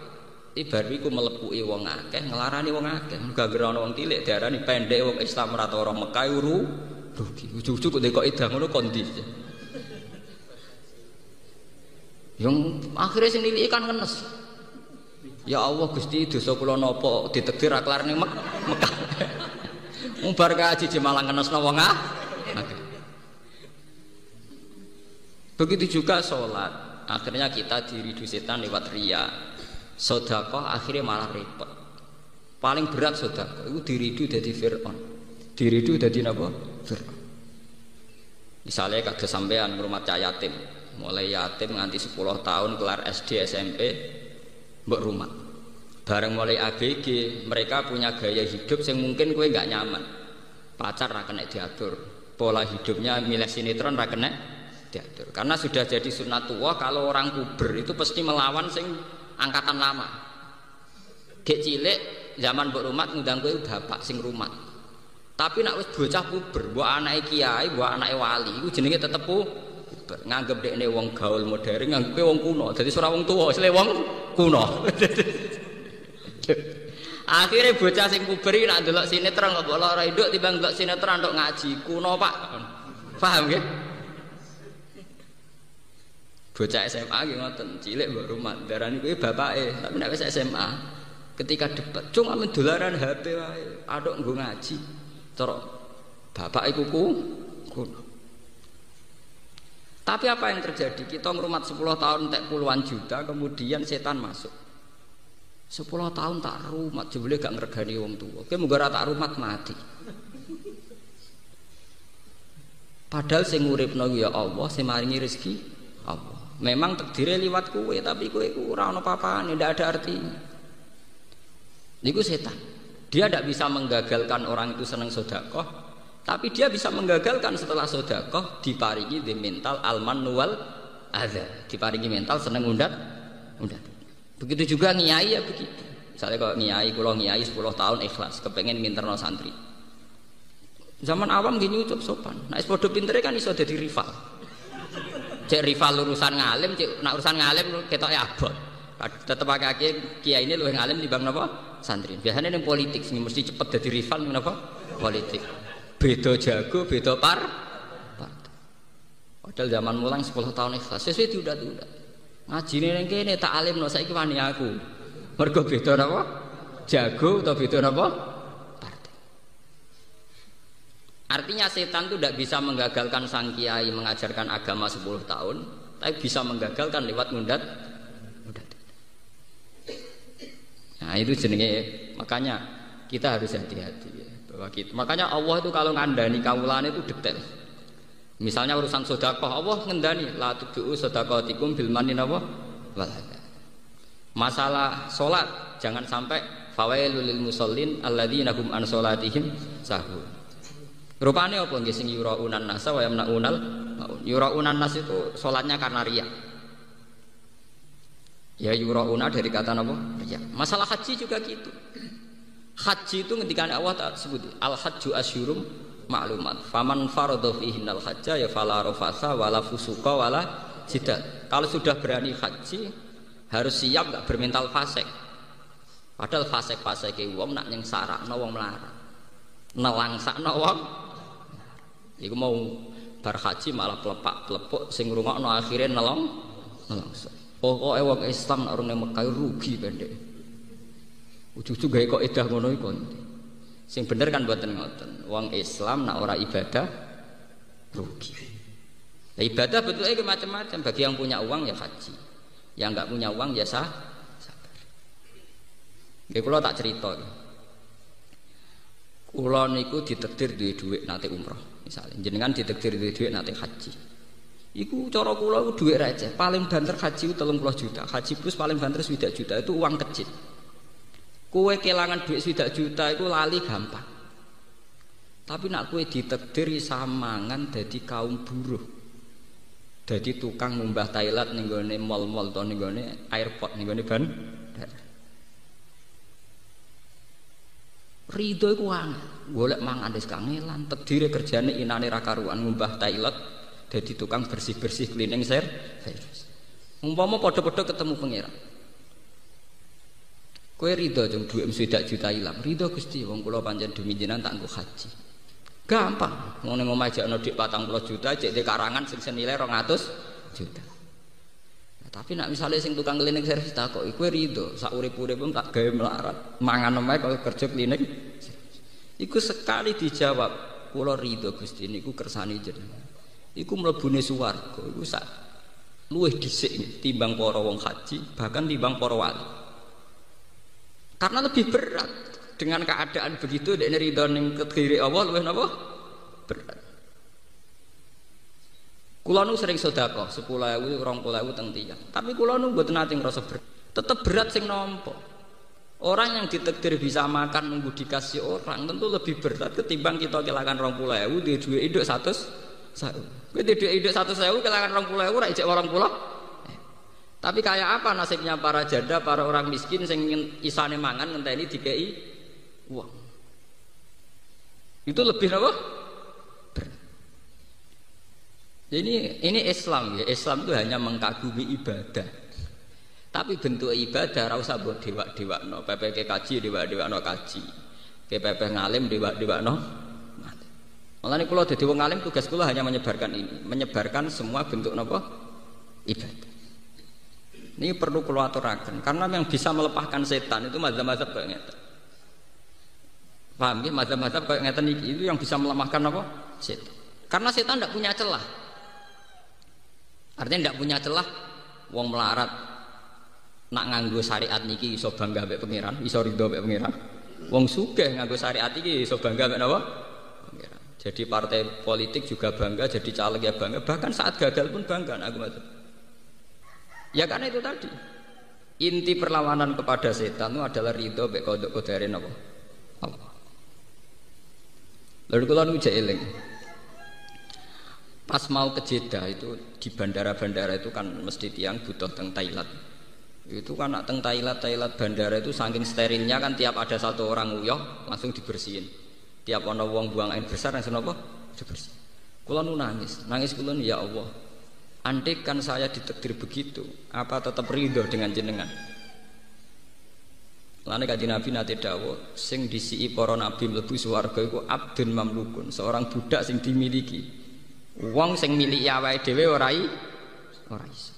Ibarat iku melepuki wong akeh, nglarani wong akeh. Gara-gara ana wong tilik diarani pendek wong Islam ora tau ora Mekah rugi. Ujug-ujug kok dekok edah ngono kondisi. Yang akhirnya sing niliki kan ngenes. Ya Allah Gusti dosa kula napa ditakdir ra kelar ning Mekah. Wong bar kaji malah ngenesno wong akeh. Begitu juga sholat. Akhirnya kita diridu setan lewat riya. Sedekah akhirnya malah repot. Paling berat sedekah itu diridu dadi Fir'aun. Diridu dadi napa? Fir'aun. Misalnya kados sampean ngrumat cah yatim, mulai yatim nganti 10 tahun kelar SD SMP mbok rumat. Bareng mulai ABG, mereka punya gaya hidup yang mungkin kowe enggak nyaman. Pacar ra kena diatur, pola hidupnya milih sinetron ra kena diatur. Karena sudah jadi sunnatullah kalau orang puber itu pasti melawan sing angkatan lama. Gek cilik zaman mbok rumat ngundang kowe bapak sing rumat. Tapi nek wis bocah puber, mbok anake kiai, mbok anake wali, iku jenenge tetep puber. Nganggep dekne wong gaul modern, nganggep wong kuno. Dadi ora wong tuwa, isile wong kuno. Akhirnya bocah sing puber iki nek ndelok sinetron kok lara induk timbang ndelok sinetron tok ngaji. Kuno, Pak. Paham nggih? Bocah SMA nggih ngoten, cilik mbok rumah, darani kuwi bapake, tapi nek wis SMA ketika debat, cung amen dolaran HP wae, atok nggo ngaji. Cara bapak iku kuno. Tapi apa yang terjadi? Kita ngrumat 10 tahun entek puluhan juta, kemudian setan masuk. 10 tahun tak rumat, jebule gak ngregani wong tuwa. Kowe mung ora tak rumat mati. Padahal sing uripno ya Allah, sing maringi rezeki Allah. Memang takdire liwat kowe, tapi kowe ora ana apa-apane, ndak ada artinya. Niku setan. Dia tidak bisa menggagalkan orang itu senang sedekah, tapi dia bisa menggagalkan setelah sedekah diparingi di mental alman wal adza, diparingi mental senang undat. Begitu juga ngiyai ya begitu. Misalnya kalau ngiyai, kula ngiyai 10 tahun ikhlas, kepengen minterno santri. Zaman awam gini ucap sopan. Nah, padha pintere kan iso dadi rival. Cek rival urusan ngalim, cek nak urusan ngalim ketoke abot. Tetep akeh kiai ini luwih ngalim timbang napa? Santri. Biasanya ning politik sing mesti cepet dadi rival ning napa? Politik. Beda jago, beda padahal zaman mulang 10 tahun ikhlas. Sesuai diudat-udat. Ngajine ning kene tak alimno saiki wani aku. Mergo beda napa? Jago atau beda napa? Partai. Artinya setan itu tidak bisa menggagalkan sang kiai mengajarkan agama 10 tahun, tapi bisa menggagalkan lewat ngundat. Nah itu jenenge, makanya kita harus hati-hati ya. Gitu. Makanya Allah itu kalau ngandani kawulane itu detail. Misalnya urusan sedekah, Allah ngendani la tudu sedekahatikum bil manni napa wal adha. Masalah salat jangan sampai fawailul lil musallin alladzina hum an salatihim sahun. Rupane apa nggih sing yuraunan nasa wa yamnaunal yuraunan nas itu salatnya karena riya. Ya yurauna dari kata apa? Riya. Masalah haji juga gitu. Haji itu ketika Allah tak sebut al hajju asyurum ma'lumat. Faman faradha fihinnal hajja ya fala rafasa wala fusuqa wala jidal. Kalau sudah berani haji harus siap enggak bermental fasik. Padahal fasik-fasike wong nak ning sarakno wong melarat. Nelangsakno wong iku mau bar haji malah plepak-plepuk sing ngrungokno akhire nelongso. Pokoke wong Islam nek ora Mekah rugi pendek. Ujug-ujug gawe kok edah ngono iku. Sing bener kan mboten ngoten. Wong Islam nek ora ibadah rugi. Nah, ibadah betulnya ke macam-macam. Bagi yang punya uang ya haji. Yang enggak punya uang ya sabar. Nggih kula tak cerita. Kula niku ditakdir duwe dhuwit nate umroh, misalnya jenengan ditakdir duwe dhuwit nate haji. Iku cara kula iku dhuwit receh, paling banter haji 30 juta. Haji plus paling banter 1 juta itu uang kecil. Kowe kelangan duit 1 juta itu lali gampang. Tapi nak kowe ditakdir samangan dadi kaum buruh. Dadi tukang ngumbah toilet ning gone mall-mall to ning gone airport ning gone bandara. Ridho iku angel, golek mangan wis kangelan, takdire kerjane inane ra karuan ngumbah toilet dadi tukang bersih-bersih cleaning service. Umpama padha-padha ketemu pangeran. Kowe ridho jeng dhuwit 1 juta ilang. Ridho Gusti, wong kula pancen demi jenengan tak nggo haji. Gampang, ngene ngomah jakno dik 40 juta cek di karangan sing senilai 200 juta. Tapi nak misalnya sing tukang klinik servis takoki kowe ridho sak urip-uripmu tak gawe melarat mangan omahe kok kerja klinik iku sekali dijawab kula ridho Gusti niku kersane jenengan iku mlebune swarga iku sak luwih dhisik timbang para wong haji bahkan timbang para wali karena lebih berat dengan keadaan begitu dekne ridho ning kediri Allah luwih napa berat. Kula nu sering sedekah 10.000 20.000 teng tiyang. Tapi kula nu mboten nate ngrasa berat. Tetep berat sing nampa. Orang yang ditakdir bisa makan nunggu dikasih orang tentu lebih berat ketimbang kita kelangan 20.000 duwe dhuwit induk 100.000. Kowe duwe dhuwit induk 100.000 kelangan 20.000 ora ijek 20. Tapi kayak apa nasibnya para janda, para orang miskin sing isane mangan ngenteni dikei uang. Itu lebih apa? Ini Islam ya. Islam itu hanya mengkagumi ibadah. Tapi bentuk ibadah ora usah mbok dewak-dewakno. PPK kaji dewak-dewakno kaji. PPP ngalim dewak-dewakno. Mulane kula dadi wong alim tugas kula hanya menyebarkan ini, menyebarkan semua bentuk napa? Ibadah. Ini perlu kula aturaken karena yang bisa melepaskan setan itu mazhab-mazhab kayak ngeten. Paham nggih mazhab-mazhab kayak ngeten iki itu yang bisa melemahkan apa? Setan. Karena setan tidak punya celah. Artinya tidak punya celah wong melarat nak nganggo syariat niki iso bangga mbek pangeran, iso ridho mbek pangeran. Wong sugih nganggo syariat iki iso bangga mbek napa? Pangeran. Jadi partai politik juga bangga, jadi caleg ya bangga, bahkan saat gagal pun bangga aku maksud. Ya karena itu tadi. Inti perlawanan kepada setan itu adalah ridho mbek qadar napa? Allah. Lalu kula nu eling. Pas mau ke Jeddah itu di bandara-bandara itu kan mesti tiang butuh teng Thailand. Itu kan nak teng Thailand bandara itu saking sterilnya kan tiap ada satu orang uyah langsung dibersihin. Tiap ana wong buang air besar langsung apa? Dibersihin. Kula nu nangis kula ya Allah. Andai kan saya ditakdir begitu, apa tetap ridho dengan jenengan? Lane kanjeng Nabi nate dawuh, sing disiki para nabi mlebu swarga iku abdun mamlukun, seorang budak sing dimiliki. Wong sing miliki awake dhewe ora iso.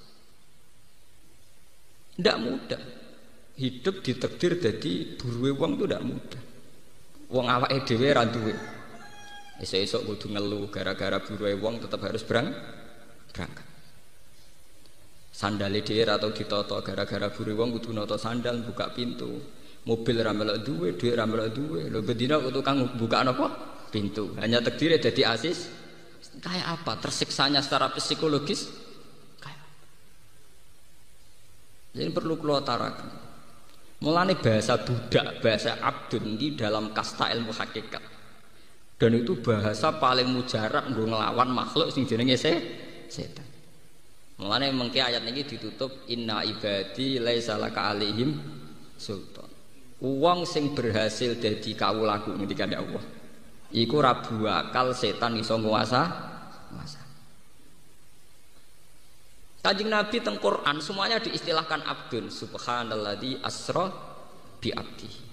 Ndak mudah. Hidup ditakdir dadi buruhe wong itu ndak mudah. Wong awake dhewe ra duwe. Esuk-esuk kudu ngelu gara-gara buruhe wong tetap harus berangkat. Sandale dhewe atau ditata gara-gara buruhe wong kudu nata sandal buka pintu. Mobil ra melok duwe, dhuwit ra melok duwe. Lho bedina tukang buka apa? Pintu. Hanya takdir dadi asis. Kayak apa? Tersiksanya secara psikologis kayak apa? Jadi perlu kula tarakan. Mulane bahasa budak, bahasa abdun di dalam kasta ilmu hakikat. Dan itu bahasa paling mujarab nggo nglawan makhluk sing jenenge setan. Mulane mengki ayat niki ditutup inna ibadi laisa laka alaihim sultan. Wong sing berhasil dadi kawulaku ngendikane Allah. Iku rabu akal setan iso nguasa. Kanjeng Nabi teng Quran semuanya diistilahkan abdun subhanalladzi asra bi abdihi.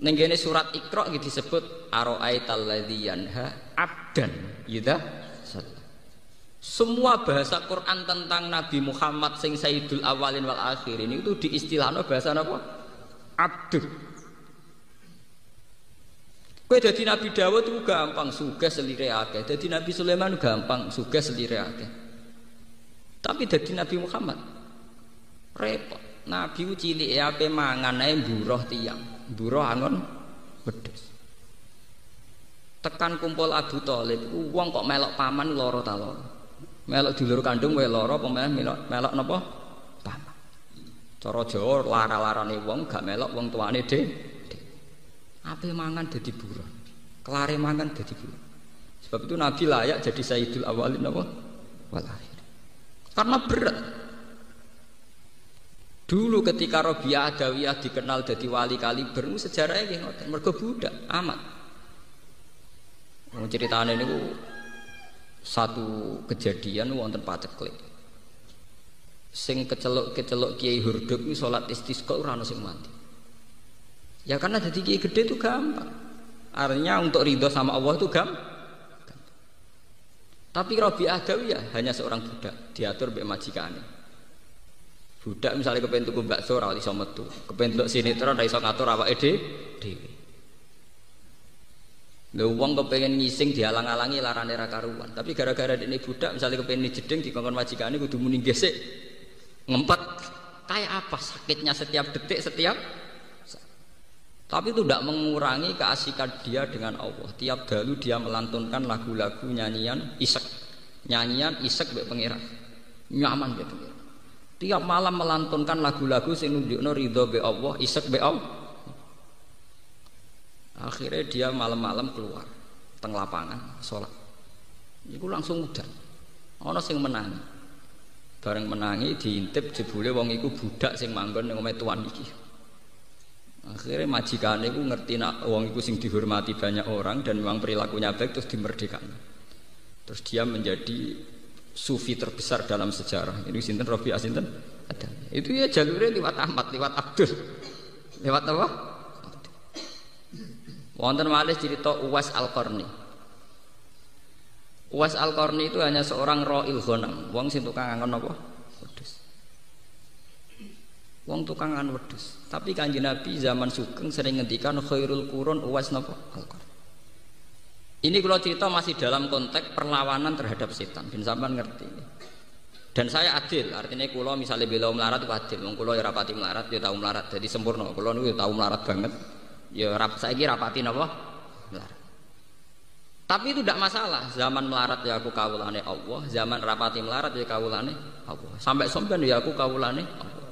Ning kene surat Iqra iki disebut ara'aital ladzi yanha abdan idza shalla. Semua bahasa Quran tentang Nabi Muhammad sing Sayyidul Awalin wal Akhirin itu diistilahno bahasa apa? Abdun. Kowe dadi Nabi Dawud itu gampang sugih selire akeh. Dadi Nabi Sulaiman gampang sugih selire akeh. Tapi dadi Nabi Muhammad repot. Nabi cilike ape mangan ae mburuh tiyang. Mburuh angon wedhus. Tekan kumpul Abu Thalib wong kok melok paman lara ta lara. Melok dulur kandung wae lara apa melok napa? Paman. Cara Jawa lara-larane wong gak melok wong tuane dhewe. Ape mangan dadi buruh. Kelare mangan dadi buruh. Sebab itu Nabi layak jadi Sayyidul Awalin apa? Wal Akhirin. Karena berat. Dulu ketika Rabi'ah Adawiyah dikenal jadi wali kaliber, sejarahnya nggih ngoten, mergo budak amat. Wong critane niku satu kejadian wonten paceklik. Sing keceluk Kiai Hurduk iki salat istisqa ora ono sing mati. Ya karena jadi kiai gede itu gampang. Artinya untuk ridho sama Allah itu gampang. Tapi Rabi'ah Adawiyah hanya seorang budak, diatur mbek majikane. Budak misalnya kepengen tuku bakso ora iso metu, kepengen delok sinetron ora iso ngatur awake dhewe. Lha wong kepengen ngising dihalang-halangi larane ra karuan. Tapi gara-gara dekne budak misalnya kepengen jeding dikongkon majikane kudu muni gesek. Ngempet. Kayak apa sakitnya setiap detik setiap. Tapi itu tidak mengurangi keasikan dia dengan Allah. Tiap dalu dia melantunkan lagu-lagu nyanyian isek mbek pangeran. Nyaman mbek pangeran. Tiap malam melantunkan lagu-lagu sing nunjukno ridho mbek Allah, isek mbek Allah. Akhirnya dia malam-malam keluar teng lapangan salat. Iku langsung udan. Ana sing menangi. Bareng menangi diintip jebule wong iku budak sing manggon ning omahe tuan iki. Akhirnya majikane iku ngerti nak wong iku sing dihormati banyak orang dan memang perilakunya baik terus dimerdekakan. Terus dia menjadi sufi terbesar dalam sejarah. Ini sinten Rabi'ah sinten? Ada. Itu ya jalurnya lewat Ahmad, lewat Abdul. Lewat apa? Wonten malih cerita Uwais Al-Qarni. Uwais Al-Qarni itu hanya seorang ra'il ghanam, wong sing tukang ngangon apa? Wedhus. Wong tukang ngangon wedhus. Tapi Kanjeng Nabi zaman sugeng sering ngendikan khairul qurun Uwais napa? Al-Qarni. Ini kalau cerita masih dalam konteks perlawanan terhadap setan, ben sampean ngerti. Dan saya adil, artinya kula misalnya bela melarat itu adil. Wong kula ya rapati melarat, ya tau melarat. Jadi sempurna. Kula niku ya tau melarat banget. Ya saiki rapati napa? Melarat. Tapi itu tidak masalah. Zaman melarat ya aku kawulane Allah, zaman rapati melarat ya kawulane Allah. Sampai sampean ya aku kawulane Allah.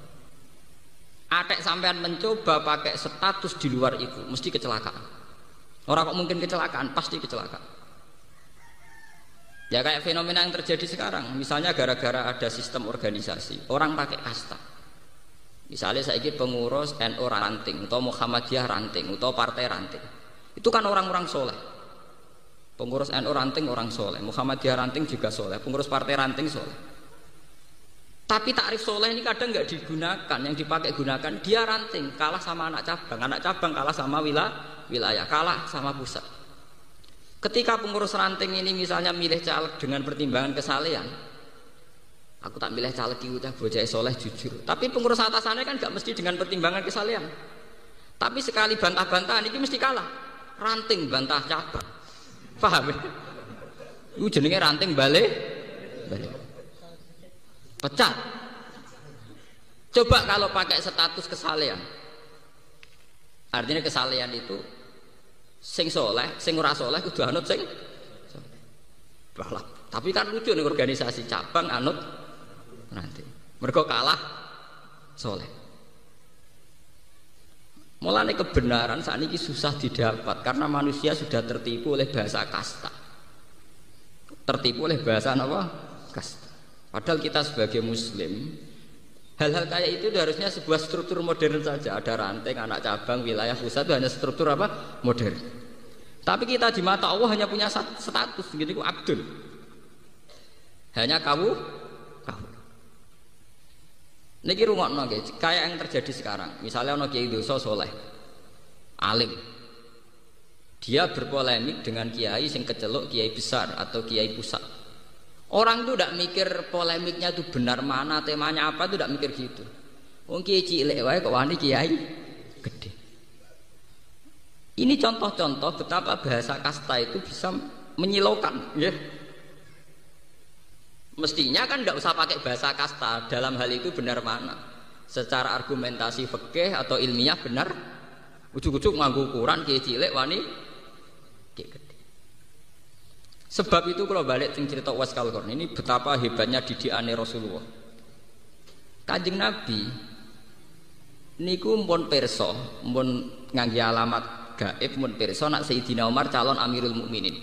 Atek sampean mencoba pakai status di luar itu, mesti kecelakaan. Orang kok mungkin kecelakaan, pasti kecelakaan. Ya kayak fenomena yang terjadi sekarang, misalnya gara-gara ada sistem organisasi, orang pakai kasta. Misalnya saya ini pengurus NU ranting, atau Muhammadiyah ranting, atau partai ranting. Itu kan orang-orang soleh. Pengurus NU ranting orang soleh, Muhammadiyah ranting juga soleh, pengurus partai ranting soleh. Tapi takrif soleh ini kadang nggak digunakan, yang dipakai gunakan dia ranting, kalah sama anak cabang kalah sama wilayah, kalah sama pusat. Ketika pengurus ranting ini misalnya milih caleg dengan pertimbangan kesalehan, aku tak milih caleg itu bocah soleh jujur. Tapi pengurus atasannya kan nggak mesti dengan pertimbangan kesalehan. Tapi sekali bantah-bantahan ini mesti kalah. Ranting bantah cabang, paham ya? Itu jenenge ranting balik. Pecat. Coba kalau pakai status kesalehan, Artinya kesalehan itu sing soleh, sing ora soleh kudu anut sing balap. Tapi kan lucu nih organisasi cabang anut nanti. Mergo kalah soleh. Mulane kebenaran saat ini susah didapat karena manusia sudah tertipu oleh bahasa kasta. Tertipu oleh bahasa apa? Kasta. Padahal kita sebagai muslim, hal-hal kayak itu harusnya sebuah struktur modern saja. Ada ranting, anak cabang, wilayah pusat itu hanya struktur apa? Modern. Tapi kita di mata Allah hanya punya status gitu, abdul. Hanya kamu. Niki rungokno nggih, kayak yang terjadi sekarang. Misalnya ono kiai dosa soleh, alim. Dia berpolemik dengan kiai sing keceluk kiai besar atau kiai pusat. Orang itu tidak mikir polemiknya itu benar mana, temanya apa itu tidak mikir gitu. Wong kiai cilik wae kok wani kiai gede. Ini contoh-contoh betapa bahasa kasta itu bisa menyilaukan, ya. Mestinya kan tidak usah pakai bahasa kasta dalam hal itu benar mana. Secara argumentasi fikih atau ilmiah benar. Ujuk-ujuk nganggo ukuran kiai cilik wani kiai gede. Sebab itu kalau balik cerita Uwais Al-Qarni ini betapa hebatnya didikane Rasulullah. Kanjeng Nabi niku mpun pirsa, mpun ngangge alamat gaib mpun pirsa nak Sayyidina Umar calon Amirul Mukminin.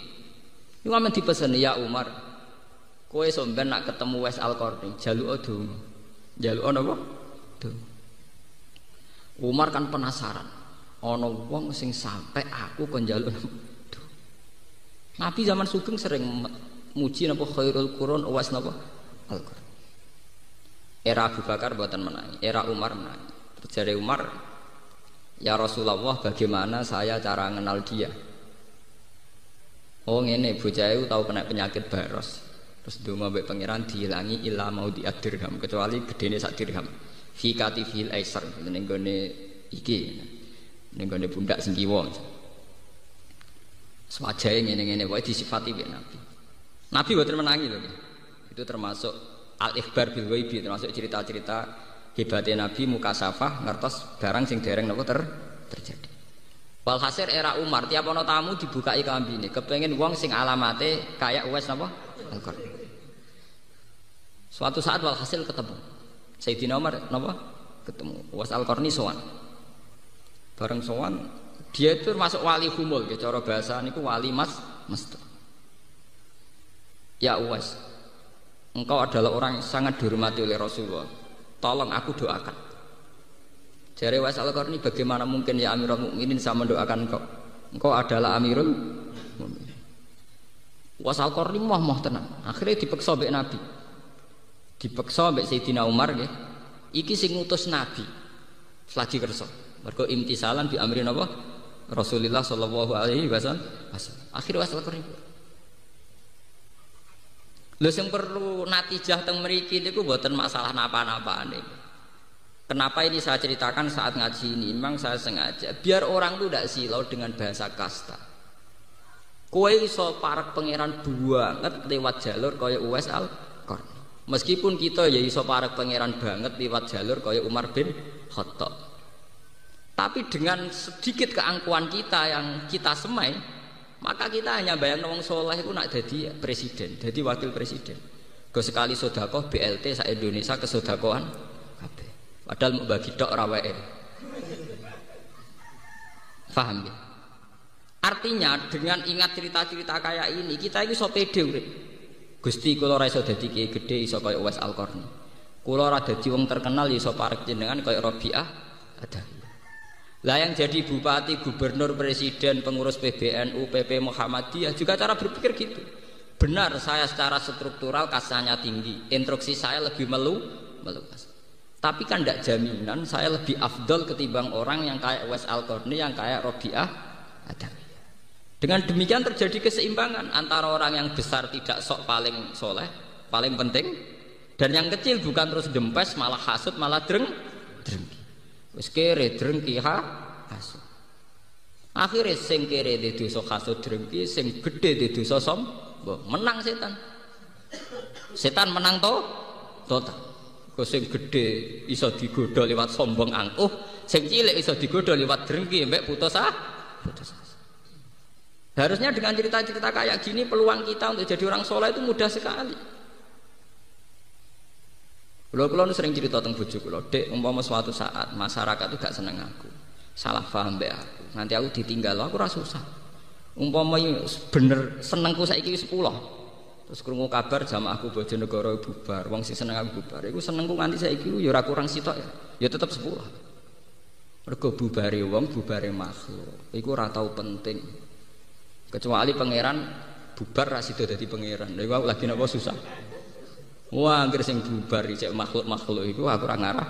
Niku amen dipeseni ya Umar, kowe sampean nak ketemu Uwais Al-Qarni jaluk donga. Jaluk napa? Donga. Umar kan penasaran. Ana wong sing sampai aku kon njaluk. Nabi zaman sugeng sering muji napa khairul qurun Uwais napa Al-Qarni. Era Abu Bakar mboten menangi, era Umar menangi. Terjadi Umar, ya Rasulullah bagaimana saya cara kenal dia? Oh ngene bocah itu tahu kena penyakit baros. Terus donga mbek pangeran dihilangi illa mau diadirham kecuali gedene sak dirham. Fi katifil aisar ning gone iki. Ning gone pundak sing kiwa. Sewajahe ngene-ngene wae disifati mbek Nabi. Nabi mboten menangi lho. Itu termasuk al-ikhbar bil ghaibi, termasuk cerita-cerita hebatnya Nabi mukasafah ngertos barang sing dereng napa terjadi. Walhasil era Umar tiap ana tamu dibukai kambine, kepengin wong sing alamate kayak Uwais napa Al-Qarni. Suatu saat walhasil ketemu. Sayyidina Umar napa ketemu Uwais Al-Qarni sowan. Bareng sowan dia itu termasuk wali humul, ya cara bahasa niku wali mesti. Ya Uwais, engkau adalah orang yang sangat dihormati oleh Rasulullah. Tolong aku doakan. Jare Uwais Al-Qarni, bagaimana mungkin ya Amirul Mukminin saya mendoakan engkau? Engkau adalah Amirul Mukminin. Uwais Al-Qarni moh tenang. Akhirnya dipeksa mbek Nabi. Dipeksa mbek Sayyidina Umar nggih. Iki sing ngutus Nabi. Selagi kersa. Mergo imtisalan bi amri napa? Rasulullah sallallahu alaihi wasallam. Akhirnya Uwais Al-Qarni. Lha sing perlu natijah teng mriki niku mboten masalah napa-napane. Kenapa ini saya ceritakan saat ngaji ini? Memang saya sengaja biar orang itu tidak silau dengan bahasa kasta. Kowe iso parek pangeran banget lewat jalur kaya Uwais Al-Qarni. Meskipun kita ya iso parek pangeran banget lewat jalur kaya Umar bin Khattab. Tapi dengan sedikit keangkuhan kita yang kita semai, maka kita hanya bayang wong soleh itu nak jadi presiden, jadi wakil presiden. Go sekali sedekah BLT sa Indonesia kesedekahan kabeh. Padahal mau bagi tok ora wae. Paham ya? Artinya dengan ingat cerita-cerita kayak ini, kita iki iso pede urip. Gusti kula ora iso dadi kiai gedhe iso kaya Uwais Al-Qarni. Kula ora dadi wong terkenal iso parek jenengan kaya Rabi'ah Adawiyah. Lah yang jadi bupati, gubernur, presiden, pengurus PBNU, PP Muhammadiyah juga cara berpikir gitu. Benar saya secara struktural kasanya tinggi, instruksi saya lebih meluas. Tapi kan tidak jaminan saya lebih afdol ketimbang orang yang kayak Uwais Al-Qarni, yang kayak Rabi'ah Adawiyah. Dengan demikian terjadi keseimbangan antara orang yang besar tidak sok paling soleh, paling penting, dan yang kecil bukan terus dempes malah hasut malah drengki. Wis kere drengki hasud. Akhire sing kere di dosa hasud drengki, sing gedhe di dosa sombong. Menang setan. Setan menang total. Kok sing gedhe iso digodha lewat sombong angkuh, Sing cilik iso digodho liwat drengki mbek putus asa. Harusnya dengan cerita-cerita kayak gini peluang kita untuk jadi orang soleh itu mudah sekali. Kalau sering cerita tentang bojo kula, Dek, umpama suatu saat masyarakat itu gak seneng aku, salah paham mbek aku, nanti aku ditinggal, aku ora susah. Umpama bener senengku saiki wis 10. Terus krungu kabar jamaahku Bojonegoro bubar, wong sing seneng aku bubar. Iku senengku nganti saiki ya ora kurang sitok ya. Ya tetep 10. Mergo bubare wong, bubare makhluk. Iku ora tau penting. Kecuali pangeran bubar ra sida dadi pangeran. Lha iku lagi napa susah. Wah, anggere sing bubar cek makhluk-makhluk iku aku ora ngarah.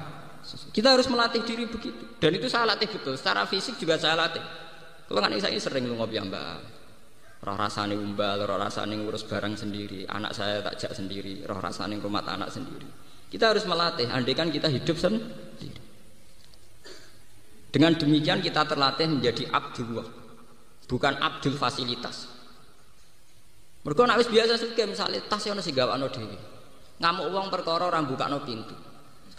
Kita harus melatih diri begitu. Dan itu saya latih betul. Secara fisik juga saya latih. Kalau kan saya sering lunga piyambak. Roh rasane umbal, roh rasane ngurus barang sendiri. Anak saya tak jak sendiri, roh rasane ngrumat anak sendiri. Kita harus melatih, andai kan kita hidup sendiri. Dengan demikian kita terlatih menjadi abdullah, bukan abdul fasilitas. Mergo nek wis biasa suke misale tas ono sing gawakno dhewe. Ngamuk wong perkara ora mbukakno pintu.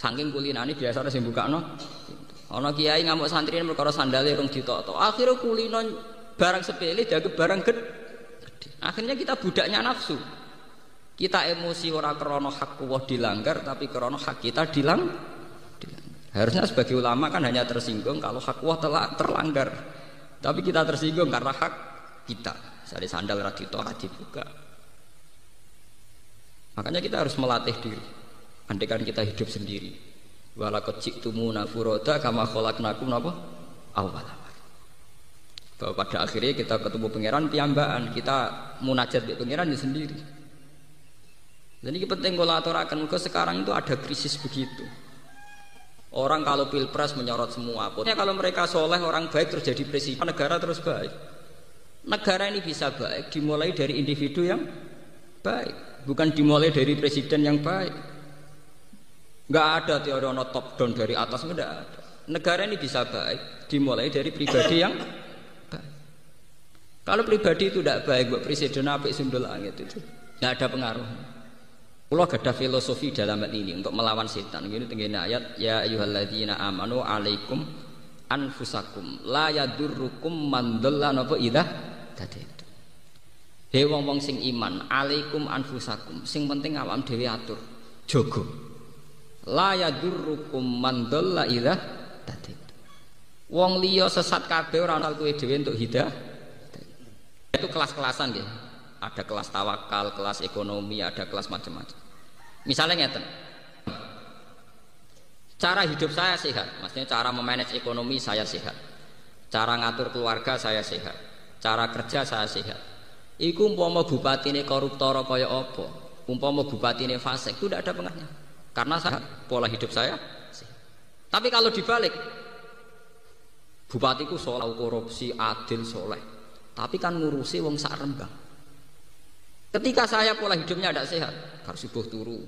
Saking kulinane biasane sing mbukakno pintu. Ana kiai ngamuk santrine perkara sandale rung ditok-tok. Akhire kulino barang sepele dianggap barang gede. Akhirnya kita budaknya nafsu. Kita emosi ora krana hak Allah dilanggar tapi krana hak kita dilanggar. Harusnya sebagai ulama kan hanya tersinggung kalau hak Allah telah terlanggar. Tapi kita tersinggung karena hak kita. Misalnya sandal radito dibuka. Makanya kita harus melatih diri. Andaikan kita hidup sendiri. Walaqad ji'tumuna furoda kama khalaqnakum napa? Awwal. Bahwa pada akhirnya kita ketemu pangeran piyambakan, kita munajat dengan pangeran ya sendiri. Dan ini penting kalau aturakan, ke sekarang itu ada krisis begitu. Orang kalau pilpres menyorot semua. Pokoknya kalau mereka soleh, orang baik terjadi presiden, negara terus baik. Negara ini bisa baik dimulai dari individu yang baik, bukan dimulai dari presiden yang baik. Nggak ada teori top down dari atas, nggak ada. Negara ini bisa baik dimulai dari pribadi yang baik. Kalau pribadi itu tidak baik, buat presiden apik sundul langit itu nggak ada pengaruhnya. Allah ada filosofi dalam hal ini untuk melawan setan. Ini tingginya ayat ya ayyuhalladzina amanu alaikum anfusakum la yadurrukum man dhalla napa idza tadaitu. He wong-wong sing iman alaikum anfusakum sing penting awam dhewe atur jaga. La yadurrukum man dhalla idza tadaitu. Wong liya sesat kabeh ora ana kowe dhewe untuk hidayah. Itu kelas-kelasan nggih. Ada kelas tawakal, kelas ekonomi, ada kelas macam-macam. Misalnya ngeten, cara hidup saya sehat, maksudnya cara memanage ekonomi saya sehat, cara ngatur keluarga saya sehat, cara kerja saya sehat. Iku umpama bupatine koruptor kaya apa, umpama bupatine fasik itu tidak ada pengaruhnya, karena saya pola hidup saya sehat. Tapi kalau dibalik, bupatiku soleh korupsi, adil soleh, tapi kan ngurusi wong sak Rembang. Ketika saya pola hidupnya tidak sehat, harus ibuh turu,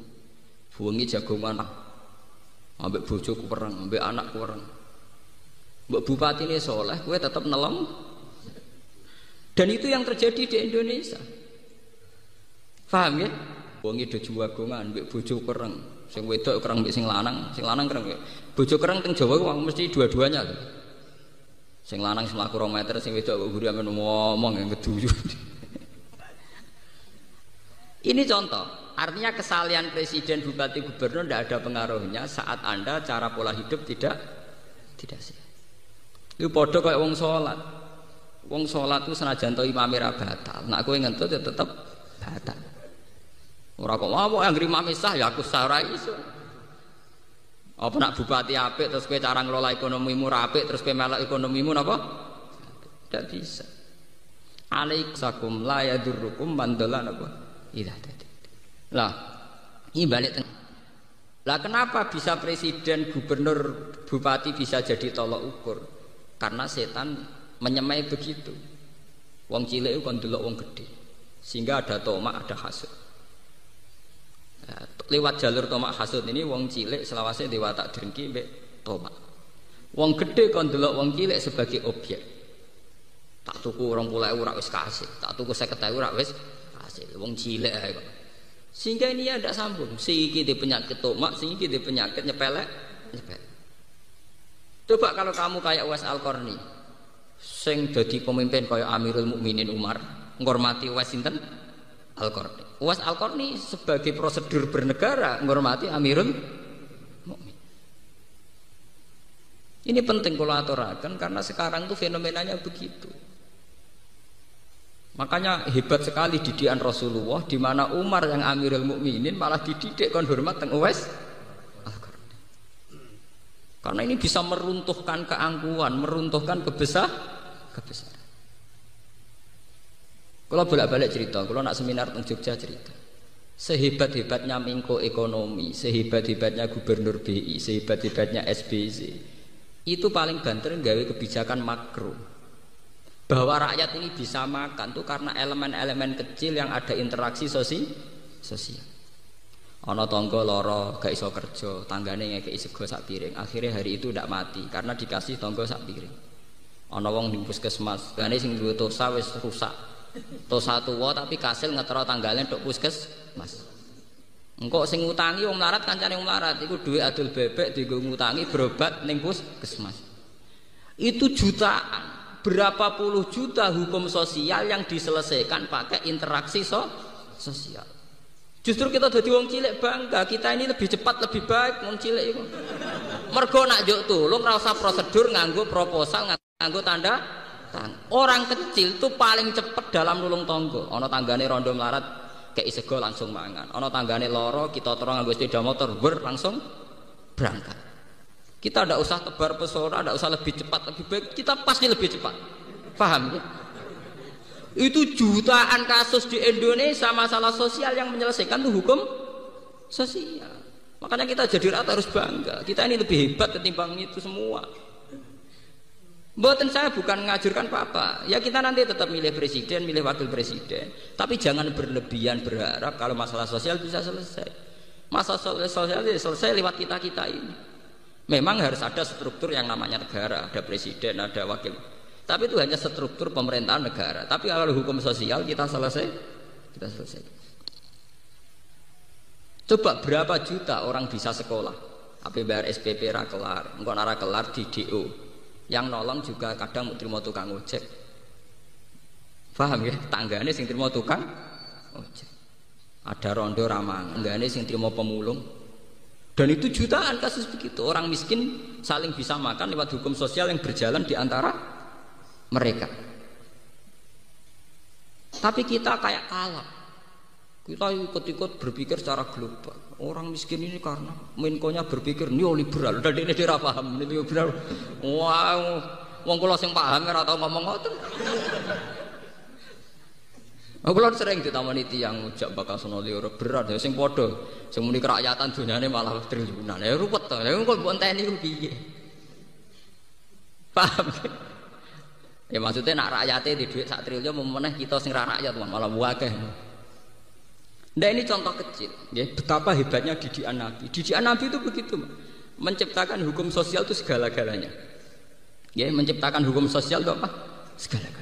buangi jagongan, ambek bojoku perang, ambek anakku perang. Mbak bupati ini soleh, gue tetap nelong. Dan itu yang terjadi di Indonesia. Paham ya? Buangi do jagongan, ambek bojoku perang. Sing wedok kerang, ambek sing lanang kerang. Bojo kerang teng Jawa ku mesti dua-duanya tuh. Sing lanang selaku 2 meter, sing wedok kok guri amen ngomong yang keduyu. Ini contoh, artinya kesalahan presiden, bupati, gubernur tidak ada pengaruhnya saat Anda cara pola hidup tidak sehat. Itu podo kayak wong sholat. Wong sholat itu senajan to imame ra batal. Nak kowe ngentut ya tetep batal. Ora kok apa anggere imame sah ya aku sah ora iso. Apa nak bupati apik terus kowe cara ngelola ekonomimu ra apik terus kowe melok ekonomimu napa? Tidak bisa. Alaikum la yadurrukum man dhalla napa? Lah, ini balik. Lah kenapa bisa presiden, gubernur, bupati bisa jadi tolok ukur? Karena setan menyemai begitu. Wong cilik itu kan delok wong gede, sehingga ada tomak, ada hasud. Nah, lewat jalur tomak hasud ini, wong cilik selawase dewa tak drengki mbek tomak. Wong gede kan delok wong cilik sebagai objek. Tak tuku 20.000 ora wis kasih, tak tuku 50.000 ora wis wong cilik ae kok. Sehingga ini ya ndak sambung. Sing iki di penyakit tomak, sing iki di penyakit nyepelek. Coba kalau kamu kayak Uwais Al-Qarni, sing dadi pemimpin kayak Amirul Mukminin Umar, menghormati Uwais sinten? Al-Qarni. Uwais Al-Qarni sebagai prosedur bernegara menghormati Amirul Mukmin. Ini penting kalau aturakan karena sekarang tuh fenomenanya begitu. Makanya hebat sekali didikan Rasulullah di mana Umar yang Amirul Mukminin malah dididik kon hormat teng Uwais Al-Qarni. Karena ini bisa meruntuhkan keangkuhan, meruntuhkan kebesaran. Kalau bolak-balik cerita, kalau nak seminar teng Jogja cerita. Sehebat-hebatnya Menko Ekonomi, sehebat-hebatnya Gubernur BI, sehebat-hebatnya SBY, itu paling banter nggawe kebijakan makro. Bahwa rakyat ini bisa makan tuh karena elemen-elemen kecil yang ada interaksi sosial. Ana tangga lara gak iso kerja, tanggane ngekeki sego sak piring. Akhirnya hari itu ndak mati karena dikasih tangga sak piring. Ana wong ning puskesmas, gane sing duwe tosa wis rusak. Tosa tuwa tapi kasil ngetro tanggane tok puskesmas. Engko sing ngutangi wong melarat kancane wong melarat iku duwe adol bebek dienggo ngutangi berobat ning puskesmas. Itu jutaan. Berapa puluh juta hukum sosial yang diselesaikan pakai interaksi sosial. Justru kita jadi wong cilik bangga, kita ini lebih cepat lebih baik wong cilik itu. Mergo nak njuk tulung ora usah prosedur nganggo proposal nganggo tanda tangan. Orang kecil tuh paling cepat dalam nulung tangga. Ana tanggane rondo melarat kei sego langsung mangan. Ana tanggane loro kita terus nganggo sepeda motor langsung berangkat. Kita tidak usah tebar pesona, tidak usah lebih cepat, lebih baik. Kita pasti lebih cepat. Paham ya? Itu jutaan kasus di Indonesia masalah sosial yang menyelesaikan itu hukum sosial. Makanya kita jadi rata harus bangga. Kita ini lebih hebat ketimbang itu semua. Buatan saya bukan ngajurkan apa-apa. Ya kita nanti tetap milih presiden, milih wakil presiden. Tapi jangan berlebihan berharap kalau masalah sosial bisa selesai. Masalah sosial selesai lewat kita-kita ini. Memang harus ada struktur yang namanya negara, ada presiden, ada wakil. Tapi itu hanya struktur pemerintahan negara. Tapi kalau hukum sosial kita selesai. Coba berapa juta orang bisa sekolah? Apa bayar SPP ra kelar, engko ora kelar di DO. Yang nolong juga kadang mau terima tukang ojek. Paham ya? Tanggane sing terima tukang ojek. Ada rondo ramang, enggane sing terima pemulung. Dan itu jutaan kasus begitu. Orang miskin saling bisa makan lewat hukum sosial yang berjalan di antara mereka. Tapi kita kayak kalah. Kita ikut-ikut berpikir secara global. Orang miskin ini karena Menkonya berpikir neoliberal. Dan ini dia paham neoliberal. Wow, wong kula sing paham ora tau ngomong ngoten. Aku sering ditamani tiyang ujak bakal sono liur berat ya sing padha sing muni kerakyatan dunyane malah triliunan. Ya ruwet to. Lha kok mbok enteni ku piye? Paham? Ya maksudnya nak rakyate di duit sak triliun meneh kita sing ra rakyat malah akeh. Nah ini contoh kecil ya, betapa hebatnya didikan Nabi. Didikan Nabi itu begitu, menciptakan hukum sosial itu segala-galanya. Ya, menciptakan hukum sosial itu apa? Segala-galanya.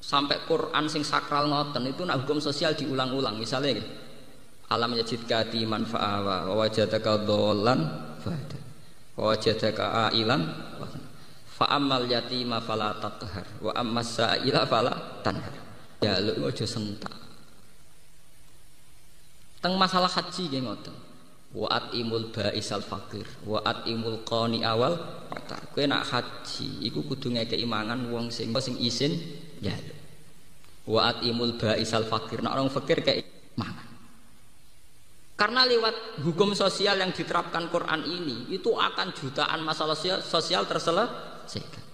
Sampai Quran sing sakral ngoten itu nak hukum sosial diulang-ulang. Misalnya gitu, alam yajidka timan fa'awa wa wajadaka dhallan fahada wa wajadaka ailan fa'amal yatima fala taqhar wa ammas sa'ila fala tanhar. Ya lu aja sentak. Teng masalah haji nggih ngoten. Wa atimul ba'isal faqir wa atimul qani awal patar. Kowe nak haji iku kudu ngekeki mangan wong sing isin ya. Wa atimul ba'isal faqir, nak orang fakir kayak mangan. Karena lewat hukum sosial yang diterapkan Quran ini itu akan jutaan masalah sosial terselesaikan.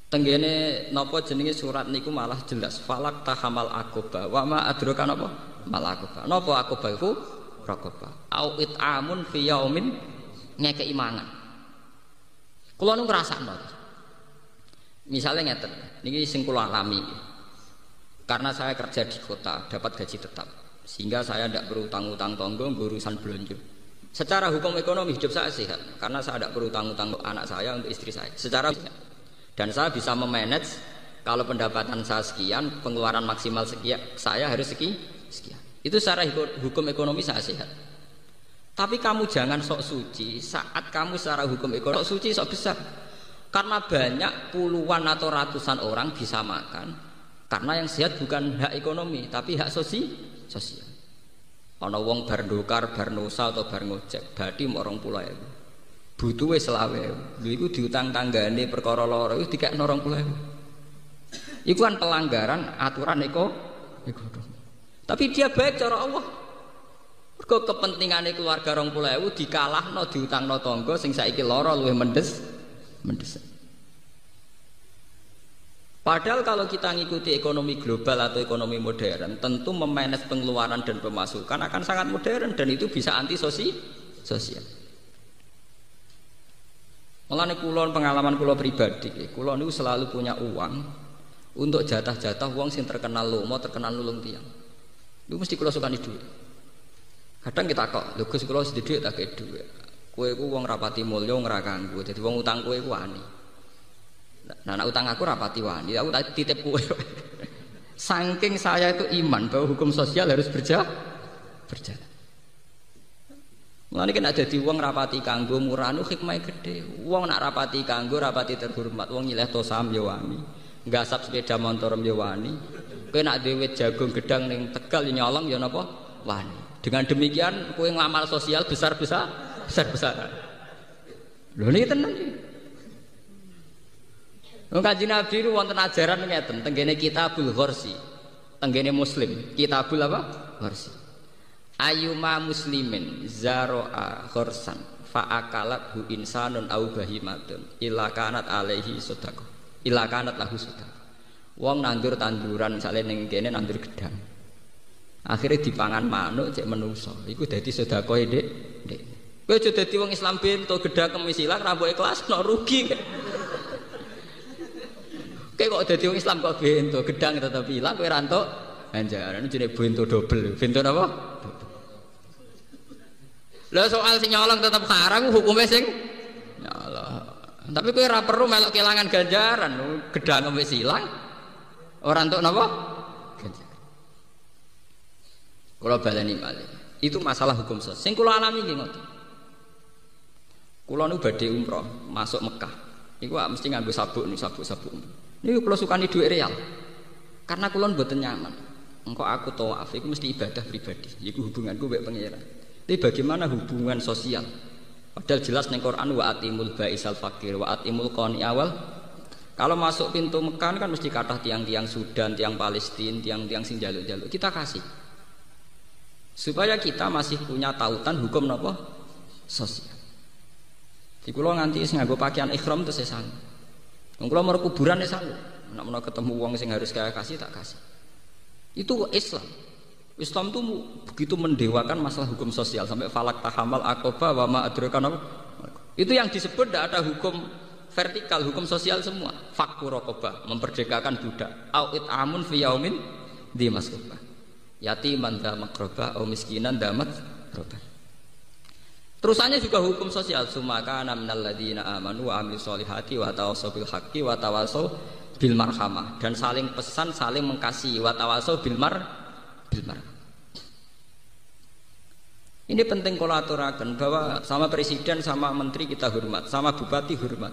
Tenggene napa jenenge surat niku malah jelas falak tahamal aqaba wa ma adraka napa mal aqaba. Napa aqaba iku raqaba au it'amun fi yaumin ngekeki mangan. Kula nu ngrasakno. Misalnya ngeten, niki sing kula alami. Karena saya kerja di kota, dapat gaji tetap. Sehingga saya tidak berutang-utang tangga urusan belanja. Secara hukum ekonomi hidup saya sehat karena saya tidak berutang-utang untuk anak saya, untuk istri saya. Secara sehat. Dan saya bisa memanage kalau pendapatan saya sekian, pengeluaran maksimal sekian, saya harus sekian. Itu secara hukum ekonomi saya sehat. Tapi kamu jangan sok suci saat kamu secara hukum ekonomi sok suci sok besar. Karena banyak puluhan atau ratusan orang bisa makan. Karena yang sehat bukan hak ekonomi, tapi hak sosial. Ana wong bar ndokar, bar nosa atau bar ngojek, berarti 20.000. Butuhe 20.000. Lha iku diutang tanggane perkara lara iku dikekno 20.000. Iku kan pelanggaran aturan ekonomi. Tapi dia baik cara Allah. Mergo kepentingane keluarga 20.000 dikalahno diutangno tangga sing saiki lara luwih mendesak. Padahal kalau kita ngikuti ekonomi global atau ekonomi modern, tentu memanage pengeluaran dan pemasukan akan sangat modern dan itu bisa anti sosial. Mulane kula pengalaman kula pribadi, kula niku selalu punya uang untuk jatah-jatah uang sing terkenal lomo, terkenal nulung tiyang. Niku mesti kula sukani dhuwit. Kadang kita kok, lho Gus kula sedhi dhuwit tak kei dhuwit. Kowe iku wong rapati mulya ora kanggo, dadi wong utang kowe iku wani. Nah, utang aku rapati wani, aku tak titip kowe. Saking saya itu iman bahwa hukum sosial harus berjalan. Mulane nek dadi wong rapati kanggo muranu hikmahe gedhe. Wong nak rapati kanggo rapati terhormat, wong nyileh to saham ya wani. Nggasap sepeda motor ya wani. Kowe nak dhewe jagung gedang ning Tegal ya nyolong ya napa? Wani. Dengan demikian kowe ngamal sosial besar-besaran. Lho niki tenan iki. Kanjeng Nabi itu wonten ajaran ngeten tenggene Kitabul Ghorsi. Tenggene Muslim, Kitabul apa? Ghorsi. Ayyuma muslimin zaro'a ghorsan fa akalat hu insanun au bahimatun illa kanat alaihi sedekah. Illa kanat lahu sedekah. Wong nandur tanduran misale ning kene nandur gedang. Akhirnya dipangan manuk cek menungso. Iku dadi sedekah Dik. Kowe aja dadi wong Islam bento gedang kemis ilang ra mbok ikhlas no rugi. Kayak kok dadi wong Islam kok bento, gedang tetep ilang kowe ra entuk ganjaran jenenge bento dobel. Bento napa? Lah soal sing nyolong tetep haram hukume sing nyolong. Tapi kowe ora perlu melok kelangan ganjaran, gedang wis ilang. Ora entuk napa? Ganjaran. Kula baleni malih. Itu masalah hukum sosial. Sing kula alami nggih ngoten. Kula nu badhe umroh masuk Mekah. Iku mesti nganggo sabuk. Niku kula sukani dhuwit real. Karena kula mboten nyaman. Engko aku tawaf iku mesti ibadah pribadi. Iku hubunganku mbek pangeran. Tapi bagaimana hubungan sosial? Padahal jelas ning Quran wa atimul baisal fakir wa atimul qani awal. Kalau masuk pintu Mekah kan mesti kathah tiang-tiang Sudan, tiang Palestina, tiang-tiang sing jaluk-jaluk. Kita kasih. Supaya kita masih punya tautan hukum napa? Sosial. Di kula nganti sing nganggo pakaian ihram terus sesan. Wong kula mau kuburan wis sanggup. Nek menawa ketemu wong sing harus kaya kasih tak kasih. Itu Islam. Islam itu begitu mendewakan masalah hukum sosial sampai falak tahamal aqaba wa ma adraka. Itu yang disebut tidak ada hukum vertikal, hukum sosial semua. Fakku raqabah, memperdekakan budak. Au it'amun fi yaumin di masrufah. Yatiman dha maqrabah au miskinan dha maqrabah. Terusannya juga hukum sosial. Sumakana minal ladzina amanu wa amilus solihati wa tawassaw bil haqqi wa tawassaw bil marhamah, dan saling pesan, saling mengasihi wa tawassaw bil marhamah. Ini penting kalau aturakan bahwa sama presiden, sama menteri kita hormat, sama bupati hormat.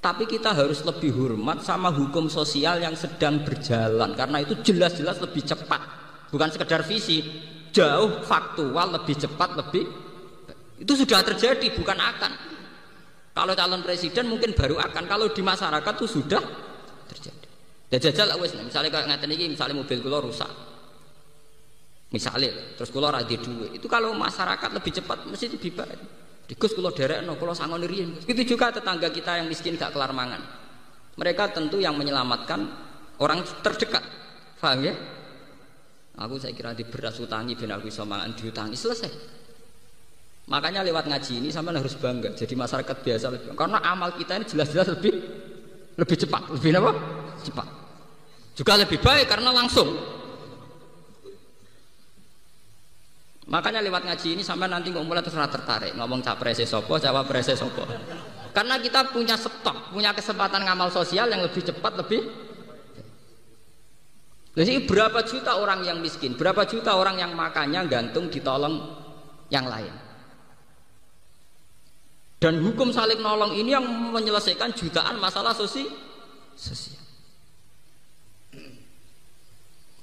Tapi kita harus lebih hormat sama hukum sosial yang sedang berjalan, karena itu jelas-jelas lebih cepat, bukan sekedar visi, jauh faktual, lebih cepat, lebih itu sudah terjadi, bukan akan. Kalau calon presiden mungkin baru akan, kalau di masyarakat itu sudah terjadi. Ya jajal wis, misalnya kayak ngaten iki, misalnya mobil kula rusak. Misalnya, terus kula ra duwe. Itu kalau masyarakat lebih cepat mesti lebih baik. Digus kula derekno, kula sangoni riyen. Begitu juga tetangga kita yang miskin gak kelar mangan. Mereka tentu yang menyelamatkan orang terdekat. Paham ya? Aku saya kira di beras utangi ben aku iso mangan diutangi selesai. Makanya lewat ngaji ini sampean harus bangga. Jadi masyarakat biasa lebih, karena amal kita ini jelas-jelas lebih cepat, lebih apa? Cepat. Juga lebih baik karena langsung. Makanya lewat ngaji ini sampai nanti kok mulai tertarik ngomong capres sopo, cawapres sopo. Karena kita punya stok, punya kesempatan ngamal sosial yang lebih cepat, lebih. Jadi berapa juta orang yang miskin, berapa juta orang yang makannya gantung ditolong yang lain. Dan hukum saling nolong ini yang menyelesaikan jutaan masalah sosial.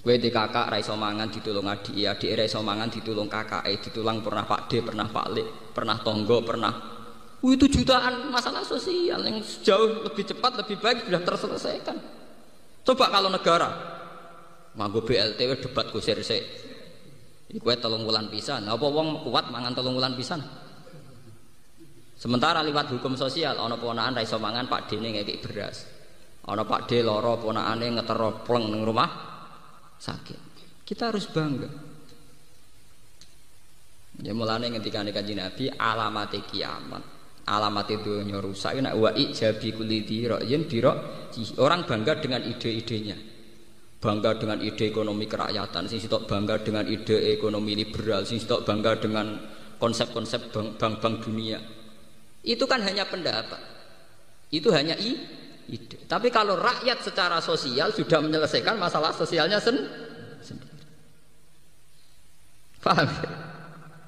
Kowe di kakak ra iso mangan ditulung adik, adik ra iso mangan ditulung kakak, ditulung pernah Pak D, pernah Pak Lek, pernah tonggo, pernah. Itu jutaan masalah sosial yang jauh lebih cepat, lebih baik sudah terselesaikan. Coba kalau negara nganggo BLT debat kusir sik. Iku 3 wulan pisan. Apa wong kuat mangan 3 wulan pisan? Sementara lewat hukum sosial ana ponakan ra iso mangan Pak D-ne ngekek beras. Ana Pak D lara ponakane ngetero pleng ning rumah sakit. Kita harus bangga. Ya mulane ngendikane Kanjeng Nabi alamate kiamat, alamate dunya rusak nek wa ijabi kulli dira'in orang bangga dengan ide-idenya. Bangga dengan ide ekonomi kerakyatan, sing sitok bangga dengan ide ekonomi liberal, sing sitok bangga dengan konsep-konsep bank-bank dunia. Itu kan hanya pendapat. Itu hanya ide. Tapi kalau rakyat secara sosial sudah menyelesaikan masalah sosialnya sendiri. Paham?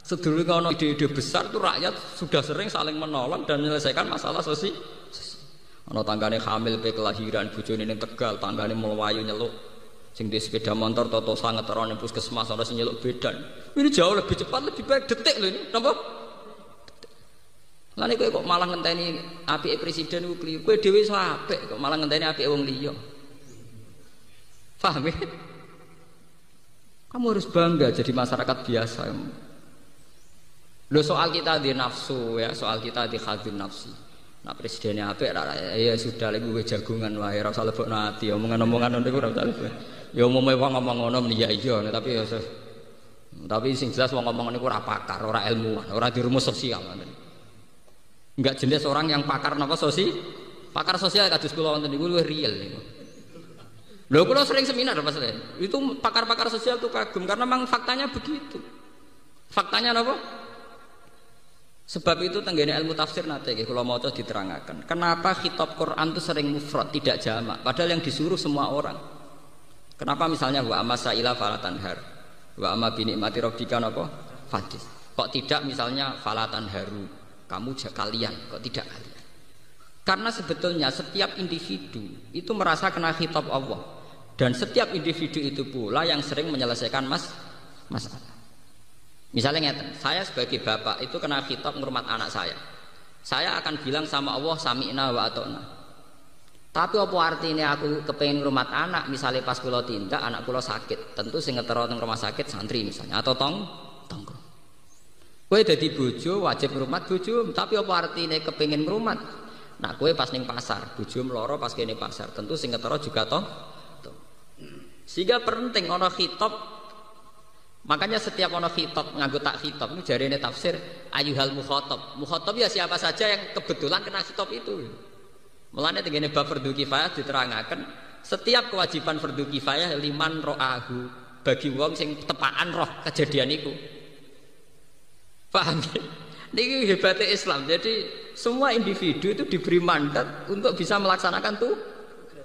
Sedulur ngono ide-ide besar itu rakyat sudah sering saling menolong dan menyelesaikan masalah sosial. Ana tanggane hamil pe kelahiran bojone ning Tegal, tanggane mlayu nyeluk. Sing di sepeda motor toto sangat terone puskesmas ana sing nyeluk bedan. Ini jauh lebih cepat, lebih baik, detik lho ini. Napa? Lane kowe kok malah ngenteni apike presiden ku kliru. Kowe dhewe iso apik kok malah ngenteni apike wong liya. Paham ya? Kamu harus bangga jadi masyarakat biasa. Loh soal kita di nafsu ya, soal kita di khadim nafsi. Nah presidennya apik ya sudah lagi gue jagungan wae ora usah lebokno ati omongan-omongan niku ora usah. Ya umume wong ngomong ngono ya iya tapi ya tapi sing jelas wong ngomong niku ora pakar, ora ilmuwan, ora di rumus sosial. Enggak jelas orang yang pakar napa pakar sosial kados kula wonten niku luwih real niku. Lho kula sering seminar Mas Len. Itu pakar-pakar sosial tuh kagum karena memang faktanya begitu. Faktanya napa? Sebab itu tenggene ilmu tafsir nate nggih kula maca diterangkan. Kenapa khitab Quran itu sering mufrad tidak jamak padahal yang disuruh semua orang. Kenapa misalnya wa amasaila falatanhar. Wa amma bi nikmati rabbika napa? Fadis. Kok tidak misalnya falatanharu. Kamu kalian, kok tidak kalian? Karena sebetulnya setiap individu itu merasa kena khitab Allah dan setiap individu itu pula yang sering menyelesaikan masalah. Misalnya ngeten, saya sebagai bapak itu kena khitab ngurmat anak saya. Saya akan bilang sama Allah sami'na wa ata'na. Tapi apa artinya aku kepengen ngurmat anak? Misalnya pas kula tindak anak kula sakit, tentu sing ngetero nang rumah sakit santri misalnya atau tonggo. Kowe dadi bojo wajib ngrumat bojo, tapi apa artine kepengin ngrumat? Nah, kowe pas ning pasar, bojo mloro pas kene pasar, tentu sing ketara juga toh. Sehingga penting ana khitab. Makanya setiap ana khitab nganggo tak khitab niku jarene tafsir ayyuhal mukhatab. Mukhatab ya siapa saja yang kebetulan kena khitab itu. Mulane tengene bab fardhu kifayah diterangaken setiap kewajiban fardhu kifayah liman ro'ahu bagi wong sing tepaan roh kejadian iku. Paham? Ini hebatnya Islam. Jadi semua individu itu diberi mandat untuk bisa melaksanakan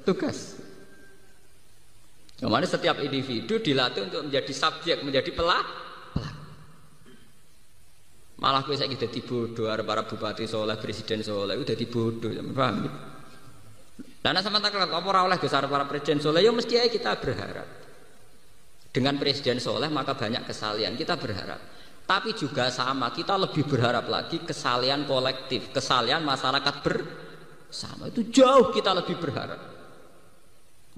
tugas. Kemana setiap individu dilatih untuk menjadi subjek, menjadi pelaku. Malah gue saya jadi bodoh, para bupati soleh, presiden soleh, udah dibodoh, paham? Karena sama tak apa oleh besar para presiden soleh, ya mesti aja kita berharap. Dengan presiden soleh maka banyak kesalahan, kita berharap. Tapi juga sama, kita lebih berharap lagi kesalahan kolektif, kesalahan masyarakat bersama itu jauh kita lebih berharap.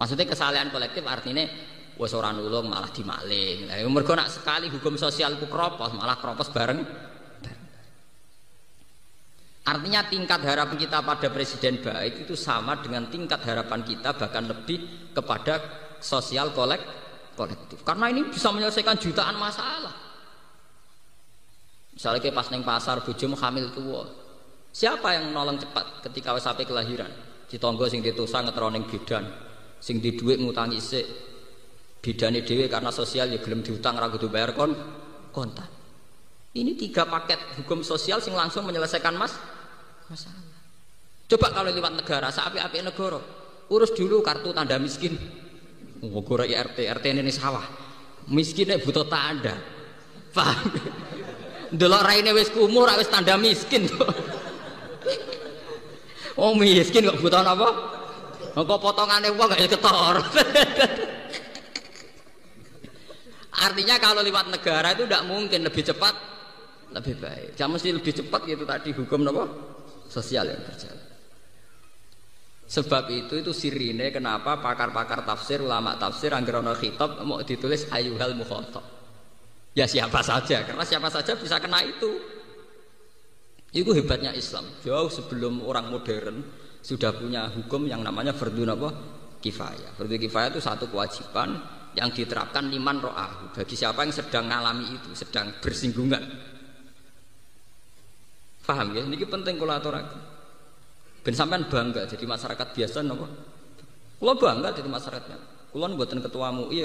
Maksudnya kesalahan kolektif artinya wes ora nulung malah dimaling. Lah mergo nak sekali hukum sosial ku kropos malah kropos bareng. Artinya tingkat harapan kita pada presiden baik itu sama dengan tingkat harapan kita bahkan lebih kepada sosial kolektif. Karena ini bisa menyelesaikan jutaan masalah. Misalnya kayak pas neng pasar bojomu hamil tua, siapa yang nolong cepat ketika sampai kelahiran? Ditonggo sing ditusang ngeteroning bidan, sing di duit ngutangi sik, bidane dhewe karena sosial ya gelem diutang ra kudu bayar kontan. Ini 3 paket hukum sosial sing langsung menyelesaikan masalah. Coba kalau lewat negara, sapi-api negara, urus dulu kartu tanda miskin. Ngogoro RT ini sawah, miskinnya butuh tanda, paham? Delok raine wis kumur wis tanda miskin. Oh miskin kok butuh apa? Kok potongannya uang gak ketor. Artinya kalau lewat negara itu tidak mungkin lebih cepat, lebih baik. Jangan mesti lebih cepat gitu tadi hukum apa? Sosial yang berjalan. Sebab itu sirine kenapa pakar-pakar tafsir, ulama tafsir anggaran khitab mau ditulis ayyuhal mukhatab. Ya siapa saja, karena siapa saja bisa kena itu. Itu hebatnya Islam. Jauh sebelum orang modern sudah punya hukum yang namanya fardhu apa? Kifayah. Fardhu kifayah itu satu kewajiban yang diterapkan liman ro'ahu bagi siapa yang sedang mengalami itu, sedang bersinggungan. Paham ya? Ini penting kalau aturaken. Ben sampean bangga jadi masyarakat biasa napa? Kula bangga jadi masyarakatnya. Kula mboten ketua MUI